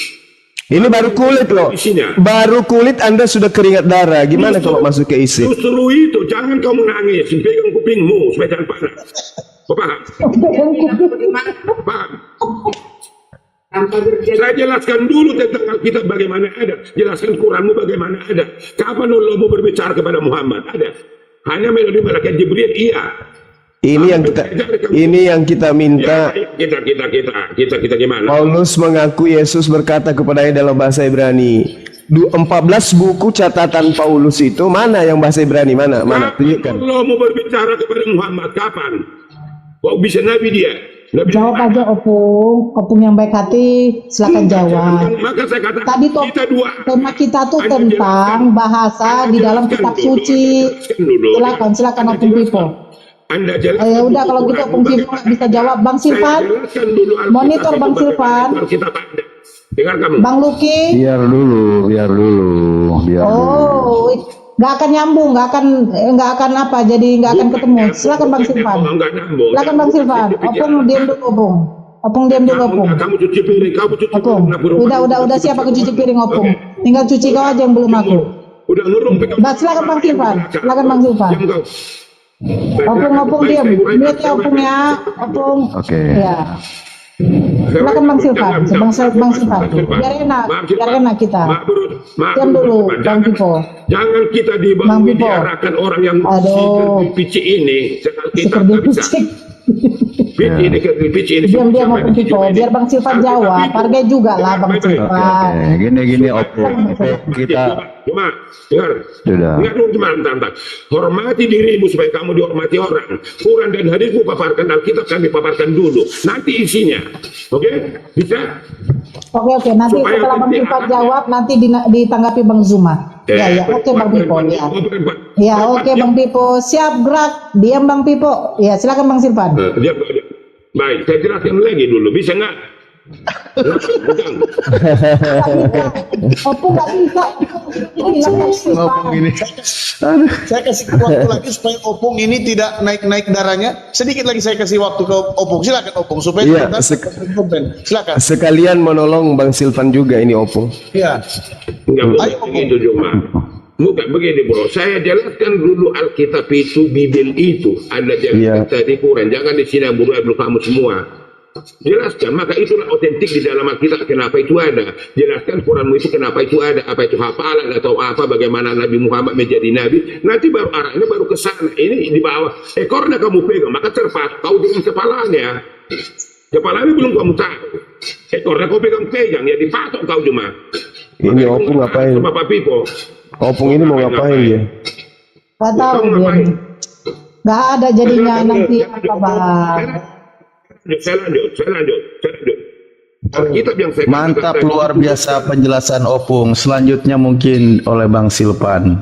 Ini baru kulit loh. Baru kulit Anda sudah keringat darah. Gimana kalau masuk ke isi? Justru itu, jangan kamu nangis. Pegang kupingmu supaya jangan panas. Paham? Saya jelaskan dulu tentang Alkitab bagaimana ada. Jelaskan Quranmu bagaimana ada. Kapan Allah mau berbicara kepada Muhammad? Ada. Hanya melalui malaikat Jibril, iya. Ini yang kita minta. Kita gimana? Paulus mengaku Yesus berkata kepadanya dalam bahasa Ibrani. 14 buku catatan Paulus itu mana yang bahasa Ibrani? Mana? Tunjukkan. Allah mau berbicara kepada Muhammad kapan? Kok bisa nabi dia? Jawab aja Opung yang baik hati, silakan jawab. Maka saya katakan tadi tema kita tuh tentang bahasa di dalam kitab suci. Silakan Opung Vipo. Ya udah kalau gitu Opung Vipo nggak bisa jawab. Bang Silvan, monitor Bang Silvan. Bang Luki. Biar dulu. nggak akan nyambung, nggak akan apa, jadi nggak akan ketemu. Silakan Bang Silvan. Silakan Bang Silvan. Opung diam dulu, Opung. Opung diam dulu, Opung. Kamu cuci piring, Opung. Udah siap aku cuci piring, Opung. Tinggal cuci kau aja yang belum aku. Udah nurung. Silakan Bang Silvan. Silakan Bang Silvan. Opung diam. Mute ya Opung ya. Opung. Oke. Ya. Silakan Bang Silvan. Bang Silvan. Biar enak kita. Diam dulu, Bang Pipo. Jangan kita diarahkan orang yang pici ini. Kita nggak bisa. Diam Bang Pipo. Biar Bang Silvan jawab. Hargai juga lah Bang Silvan. Gini Opung. Kita cuma dengar hormati dirimu supaya kamu dihormati orang. Quran dan hadismu paparkan, Alkitab kami paparkan dulu, nanti isinya. Oke? Bisa? Oke, nanti setelah Bang Pipo jawab nanti ditanggapi Bang Zuma. Oke Bang Pipo ya. Oke Bang Pipo, siap gerak. Diam Bang Pipo. Ya, silakan Bang Silvan. Baik, saya jelaskan lagi dulu, bisa nggak? Opung nggak bisa. Ngomong gini. Saya kasih waktu lagi supaya Opung ini tidak naik darahnya. Sedikit lagi saya kasih waktu ke Opung. Silakan Opung supaya silakan. Sekalian menolong Bang Silvan juga ini Opung. Iya. Enggak begitu cuma. Bukan begini bro, saya jelaskan dulu Alkitab itu, Bible itu ada jangan tadi Quran, jangan disinaburi kamu semua. Jelaskan, maka itulah otentik di dalam Alkitab, kenapa itu ada. Jelaskan Quranmu itu kenapa itu ada, apa itu hafalan atau apa, bagaimana Nabi Muhammad menjadi Nabi. Nanti baru arahnya baru ke sana. Ini di bawah, ekornya kamu pegang, maka terpas kau dengan kepalanya. Kepalanya belum kamu tahu, ekornya kau pegang, ya dipatok kau cuma. Ini Opung ngapain? Bapak Pipo. Opung ini mau ngapain dia? Gak tahu dia. Gak ada jadinya nanti apa Bang. Saya lanjut. Alkitab yang saya Mantap, luar biasa penjelasan Opung. Selanjutnya mungkin oleh Bang Silvan.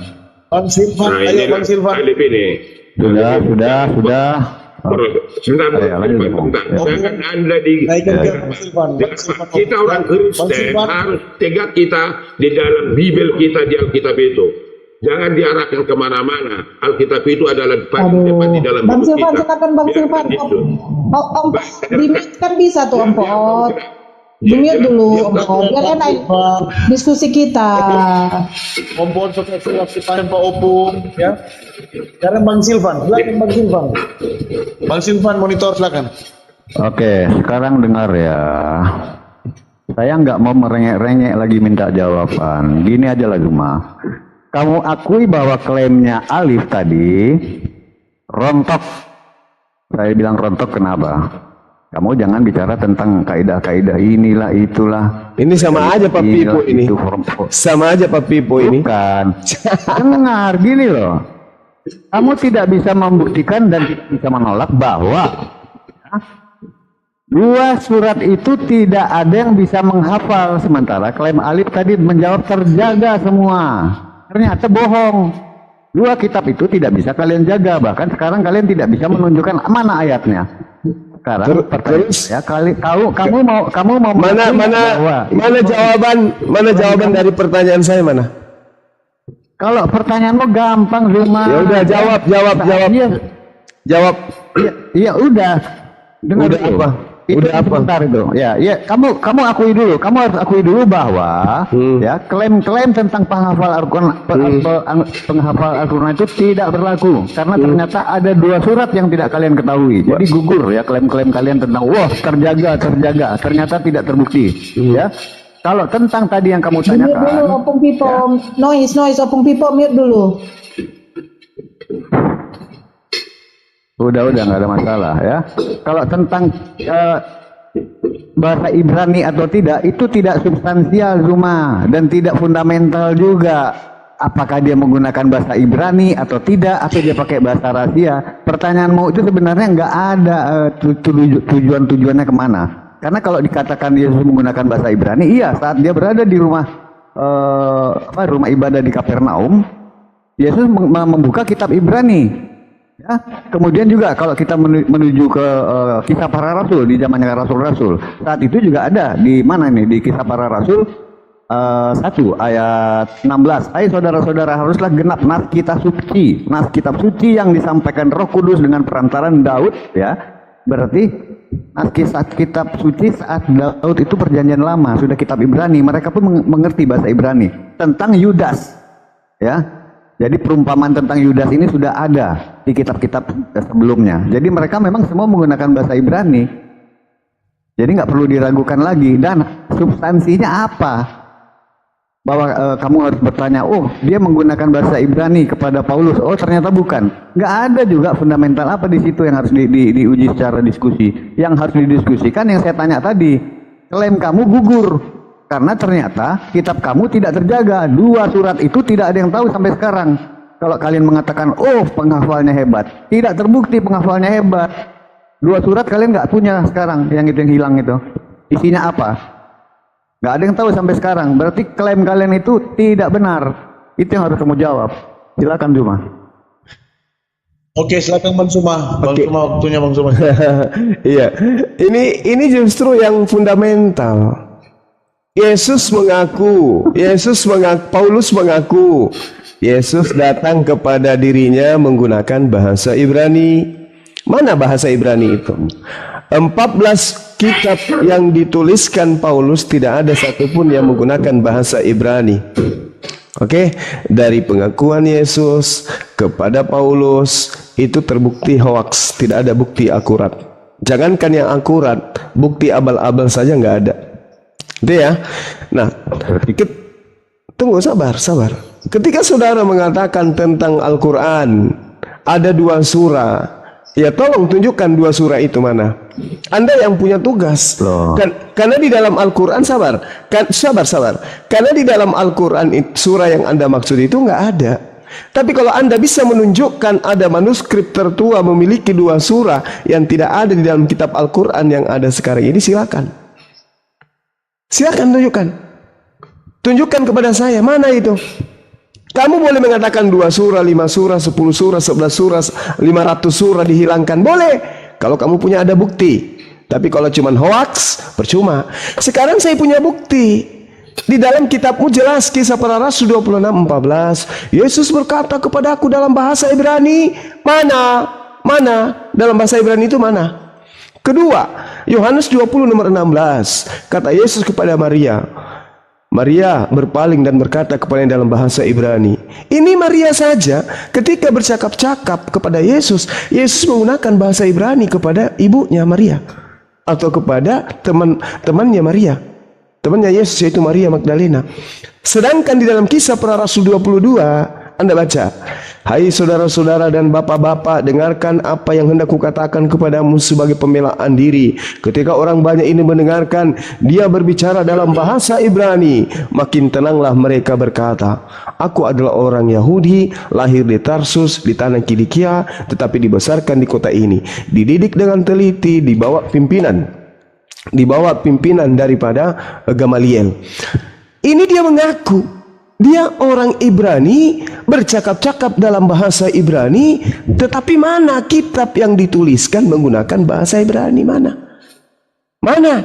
Bang Silvan, ayo Bang Silvan. Alif ini. Sudah. Sebentar. Jangan Anda kita orang Kristen harus tegak kita di dalam Bible kita di Alkitab itu. Jangan diarahkan kemana-mana. Alkitab itu adalah depan di dalam Bang buku Silvan, kita. silakan Bang Silvan. Om, di-mute kan bisa tuh Om Pot. Di-mute dulu Om Pot. Biar enak diskusi kita. Om Pot sukses silakan Pak Opung ya. Sekarang Bang Silvan, silakan Bang Silvan. Bang Silvan monitor silakan. Oke, sekarang dengar ya. Saya nggak mau merengek-rengek lagi minta jawaban. Gini aja lah Zuma. Kamu akui bahwa klaimnya Alif tadi rontok. Saya bilang rontok kenapa? Kamu jangan bicara tentang kaidah-kaidah inilah itulah. Ini sama aja Pak Pipo ini. Sama aja Pak Pipo ini. Bukan. Dengar gini loh. Kamu tidak bisa membuktikan dan tidak bisa menolak bahwa dua surat itu tidak ada yang bisa menghafal. Sementara klaim Alif tadi menjawab terjaga semua. Ternyata bohong. Dua kitab itu tidak bisa kalian jaga. Bahkan sekarang kalian tidak bisa menunjukkan mana ayatnya. Sekarang terus ya kamu mau mana jawaban dari pertanyaan saya mana? Kalau pertanyaanmu gampang Zuma. Ya udah jawab. Jawab. Iya udah. Dengar udah dulu. apa? Itu udah apa? Sebentar itu. Ya, kamu akui dulu. Kamu harus akui dulu bahwa ya klaim-klaim tentang penghafal Al-Qur'an itu tidak berlaku karena ternyata ada dua surat yang tidak kalian ketahui. Jadi gugur ya klaim-klaim kalian tentang wah terjaga. Ternyata tidak terbukti. Ya. Kalau tentang tadi yang kamu tanyakan. Mute dulu Opung Pipo. Noise Opung Pipo mute dulu. Udah nggak ada masalah ya. Kalau tentang bahasa Ibrani atau tidak itu tidak substansial Zuma dan tidak fundamental juga. Apakah dia menggunakan bahasa Ibrani atau tidak atau dia pakai bahasa rahasia? Pertanyaanmu itu sebenarnya nggak ada tujuannya kemana? Karena kalau dikatakan Yesus menggunakan bahasa Ibrani, iya saat dia berada di rumah ibadah di Kapernaum, Yesus membuka kitab Ibrani. Ya, kemudian juga kalau kita menuju ke kisah para rasul di zamannya rasul-rasul, saat itu juga ada di mana ini di kisah para rasul 1 ayat 16. Hai saudara-saudara, haruslah genap nas kitab suci yang disampaikan Roh Kudus dengan perantaran Daud, ya. Berarti nas kitab suci saat Daud itu perjanjian lama, sudah kitab Ibrani, mereka pun mengerti bahasa Ibrani tentang Yudas, ya. Jadi perumpamaan tentang Yudas ini sudah ada di kitab-kitab sebelumnya. Jadi mereka memang semua menggunakan bahasa Ibrani. Jadi nggak perlu diragukan lagi. Dan substansinya apa? Bahwa kamu harus bertanya, oh dia menggunakan bahasa Ibrani kepada Paulus. Oh ternyata bukan. Nggak ada juga fundamental apa di situ yang harus diuji secara diskusi. Yang harus didiskusikan yang saya tanya tadi. Klaim kamu gugur. Karena ternyata kitab kamu tidak terjaga. 2 surat itu tidak ada yang tahu sampai sekarang. Kalau kalian mengatakan, oh penghafalnya hebat. Tidak terbukti penghafalnya hebat. 2 surat kalian nggak punya sekarang. Yang itu yang hilang itu. Isinya apa? Nggak ada yang tahu sampai sekarang. Berarti klaim kalian itu tidak benar. Itu yang harus kamu jawab. Silakan Juma. Oke, silakan Bang Suma. Bang Suma, waktunya Bang Suma. Iya, ini justru yang fundamental. Paulus mengaku Yesus datang kepada dirinya menggunakan bahasa Ibrani. Mana bahasa Ibrani itu? 14 kitab yang dituliskan Paulus tidak ada satupun yang menggunakan bahasa Ibrani. Oke, dari pengakuan Yesus kepada Paulus itu terbukti hoax, tidak ada bukti akurat. Jangankan yang akurat, bukti abal-abal saja nggak ada. Itu ya. Nah, tunggu, sabar. Ketika saudara mengatakan tentang Al-Quran ada 2 surah, ya tolong tunjukkan 2 surah itu mana. Anda yang punya tugas. Karena di dalam Al-Quran sabar. Karena di dalam Al-Quran surah yang Anda maksud itu nggak ada. Tapi kalau Anda bisa menunjukkan ada manuskrip tertua memiliki 2 surah yang tidak ada di dalam kitab Al-Quran yang ada sekarang ini, silakan. Silakan tunjukkan kepada saya mana itu. Kamu boleh mengatakan 2 surah, 5 surah, 10 surah, 11 surah, 500 surah dihilangkan, boleh kalau kamu punya ada bukti. Tapi kalau cuma hoax, percuma. Sekarang saya punya bukti. Di dalam kitabmu jelas Kisah Para Rasul 26:14. Yesus berkata kepada aku dalam bahasa Ibrani. Mana? Dalam bahasa Ibrani itu mana? Kedua, Yohanes 20 nomor 16. Kata Yesus kepada Maria. Maria berpaling dan berkata kepadanya dalam bahasa Ibrani. Ini Maria saja ketika bercakap-cakap kepada Yesus, Yesus menggunakan bahasa Ibrani kepada ibunya Maria atau kepada teman-temannya Maria. Temannya Yesus yaitu Maria Magdalena. Sedangkan di dalam Kisah Para Rasul 22 Anda baca, hai saudara-saudara dan bapak-bapak, dengarkan apa yang hendak kukatakan kepadamu sebagai pembelaan diri. Ketika orang banyak ini mendengarkan, dia berbicara dalam bahasa Ibrani. Makin tenanglah mereka berkata, aku adalah orang Yahudi, lahir di Tarsus, di tanah Kilikia, tetapi dibesarkan di kota ini. Dididik dengan teliti, di bawah pimpinan daripada Gamaliel. Ini dia mengaku. Dia orang Ibrani, bercakap-cakap dalam bahasa Ibrani, tetapi mana kitab yang dituliskan menggunakan bahasa Ibrani? Mana?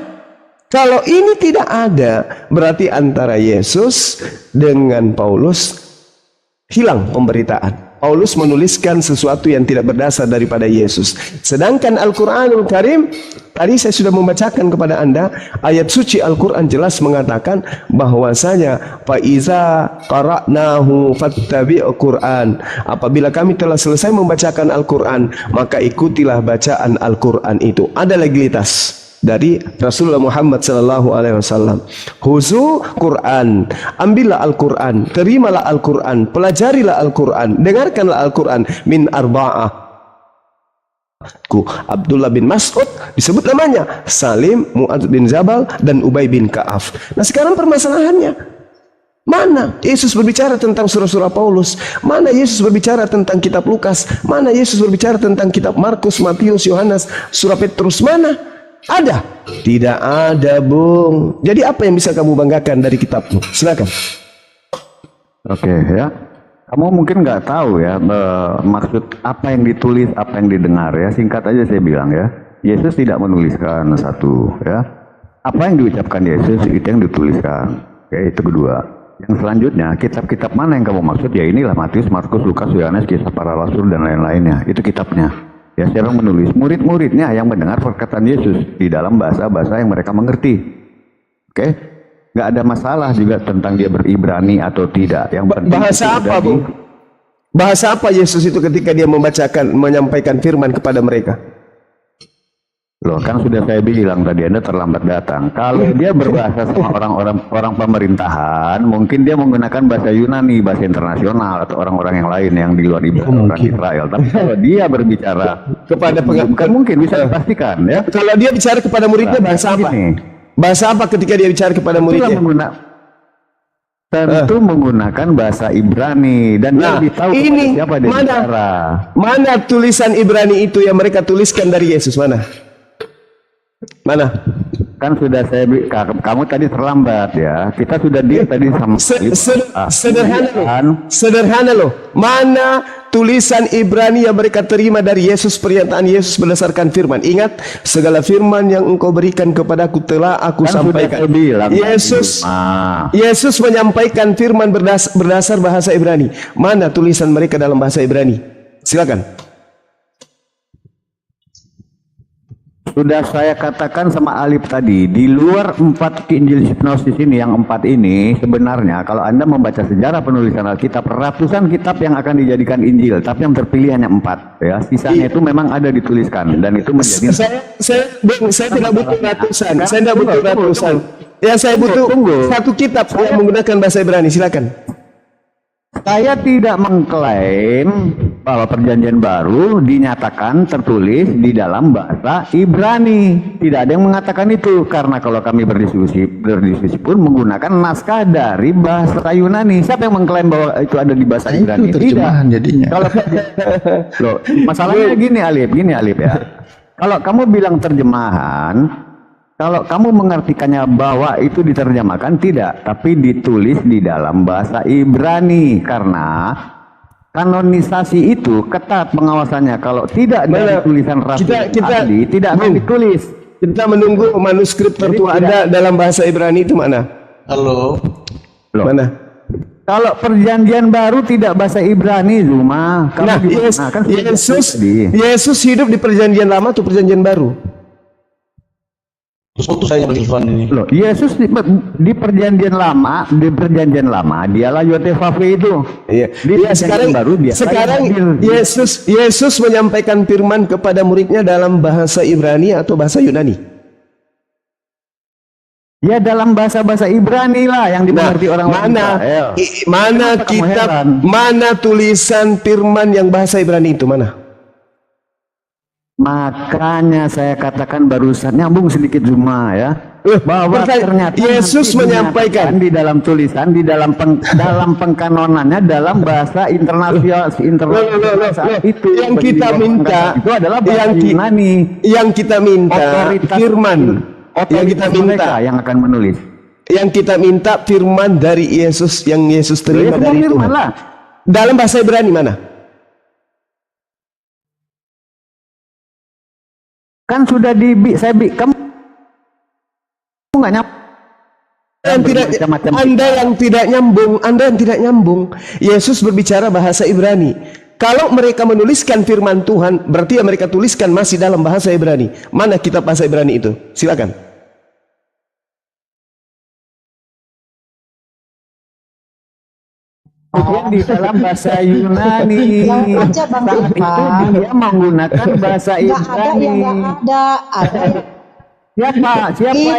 Kalau ini tidak ada, berarti antara Yesus dengan Paulus hilang pemberitaan. Paulus menuliskan sesuatu yang tidak berdasar daripada Yesus. Sedangkan Al-Quranul Karim, tadi saya sudah membacakan kepada Anda, ayat suci Al-Quran jelas mengatakan bahwasanya faiza qara'nahu fattabi'u Qur'an. Apabila kami telah selesai membacakan Al-Quran, maka ikutilah bacaan Al-Quran itu. Ada legalitas dari Rasulullah Muhammad sallallahu alaihi wasallam. Khuzu Quran, ambillah Al-Quran, terimalah Al-Quran, pelajarilah Al-Quran, dengarkanlah Al-Quran min arba'ah. Abdullah bin Mas'ud disebut namanya, Salim, Mu'adz bin Jabal dan Ubay bin Ka'af. Nah sekarang permasalahannya, mana Yesus berbicara tentang surah-surah Paulus? Mana Yesus berbicara tentang kitab Lukas? Mana Yesus berbicara tentang kitab Markus, Matius, Yohanes, surah Petrus? Mana? Ada? Tidak ada, Bung. Jadi apa yang bisa kamu banggakan dari kitabmu? Silakan. Oke, ya. Kamu mungkin nggak tahu ya maksud apa yang ditulis, apa yang didengar ya. Singkat aja saya bilang ya. Yesus tidak menuliskan satu ya. Apa yang diucapkan Yesus itu yang dituliskan. Oke, itu kedua. Yang selanjutnya, kitab-kitab mana yang kamu maksud? Ya inilah Matius, Markus, Lukas, Yohanes, Kisah Para Rasul dan lain-lainnya. Itu kitabnya. Ya, siapa yang menulis? Murid-muridnya yang mendengar perkataan Yesus di dalam bahasa-bahasa yang mereka mengerti. Oke? Nggak ada masalah juga tentang dia beribrani atau tidak. Yang penting Bahasa apa, Bu? Bahasa apa Yesus itu ketika dia menyampaikan firman kepada mereka? Loh, kan sudah saya bilang tadi, Anda terlambat datang. Kalau dia berbahasa sama orang pemerintahan, mungkin dia menggunakan bahasa Yunani, bahasa internasional, atau orang-orang yang lain yang di luar orang Israel. Tapi kalau dia berbicara Kepada bukan mungkin bisa dipastikan ya. Kalau dia bicara kepada muridnya bahasa apa? Bahasa apa ketika dia bicara kepada muridnya? Tentu menggunakan bahasa Ibrani dan dia lebih tahu ini siapa dia bicara. Mana tulisan Ibrani itu yang mereka tuliskan dari Yesus? Mana? Kan sudah saya kamu tadi terlambat ya. Kita sudah tadi sama sederhana loh. Mana tulisan Ibrani yang mereka terima dari Yesus, pernyataan Yesus berdasarkan firman? Ingat, segala firman yang engkau berikan kepadaku telah aku sampaikan. Yesus menyampaikan firman berdasar bahasa Ibrani. Mana tulisan mereka dalam bahasa Ibrani? Silakan. Sudah saya katakan sama Alif tadi, di luar 4 Injil sinopsis ini, yang 4 ini sebenarnya kalau Anda membaca sejarah penulisan Alkitab, ratusan kitab yang akan dijadikan Injil, tapi yang terpilih hanya 4 ya. Sisanya itu memang ada dituliskan dan itu menjadi saya tidak butuh ratusan. Saya tidak butuh ratusan. Ya, saya butuh satu kitab yang menggunakan bahasa Ibrani. Silakan. Saya tidak mengklaim bahwa perjanjian baru dinyatakan tertulis di dalam bahasa Ibrani. Tidak ada yang mengatakan itu, karena kalau kami berdiskusi pun menggunakan naskah dari bahasa Yunani. Siapa yang mengklaim bahwa itu ada di bahasa Ibrani? Itu terjemahan tidak. jadinya. Kalau loh, masalahnya gini Alif ya. Kalau kamu bilang terjemahan, kalau kamu mengartikannya bahwa itu diterjemahkan, tidak, tapi ditulis di dalam bahasa Ibrani, karena kanonisasi itu ketat pengawasannya. Kalau tidak dari tulisan rasul asli, tidak akan ditulis. Kita menunggu manuskrip tertua Anda dalam bahasa Ibrani itu mana? Halo. Mana? Kalau perjanjian baru tidak bahasa Ibrani, Zuma. Yesus hidup di perjanjian lama atau perjanjian baru? Terus waktu saya berfirman ini. Loh, Yesus di perjanjian lama, dialah Yotevave itu. Iya. Sekarang baru dia. Sekarang Yesus menyampaikan firman kepada muridnya dalam bahasa Ibrani atau bahasa Yunani? Ya, dalam bahasa Ibrani lah yang dimengerti orang Israel. Mana tulisan firman yang bahasa Ibrani itu mana? Makanya saya katakan barusan, nyambung sedikit Zuma ya, bahwa ternyata Yesus menyampaikan di dalam tulisan, di dalam pengkanonannya dalam bahasa internasional saat itu. Yang kita minta itu adalah bahasa Yunani. Yang kita minta firman. Yang kita minta yang akan menulis. Yang kita minta firman dari Yesus yang Yesus terima dari Tuhan. Dalam bahasa Ibrani mana? Kan sudah kamu nggak nyambung. Anda yang tidak nyambung. Yesus berbicara bahasa Ibrani. Kalau mereka menuliskan firman Tuhan, berarti yang mereka tuliskan masih dalam bahasa Ibrani. Mana kitab bahasa Ibrani itu? Silakan. Di dalam bahasa Yunani. Aja Bang Saat itu dia menggunakan bahasa Ibrani. Nggak ada yang nggak ada. Siapa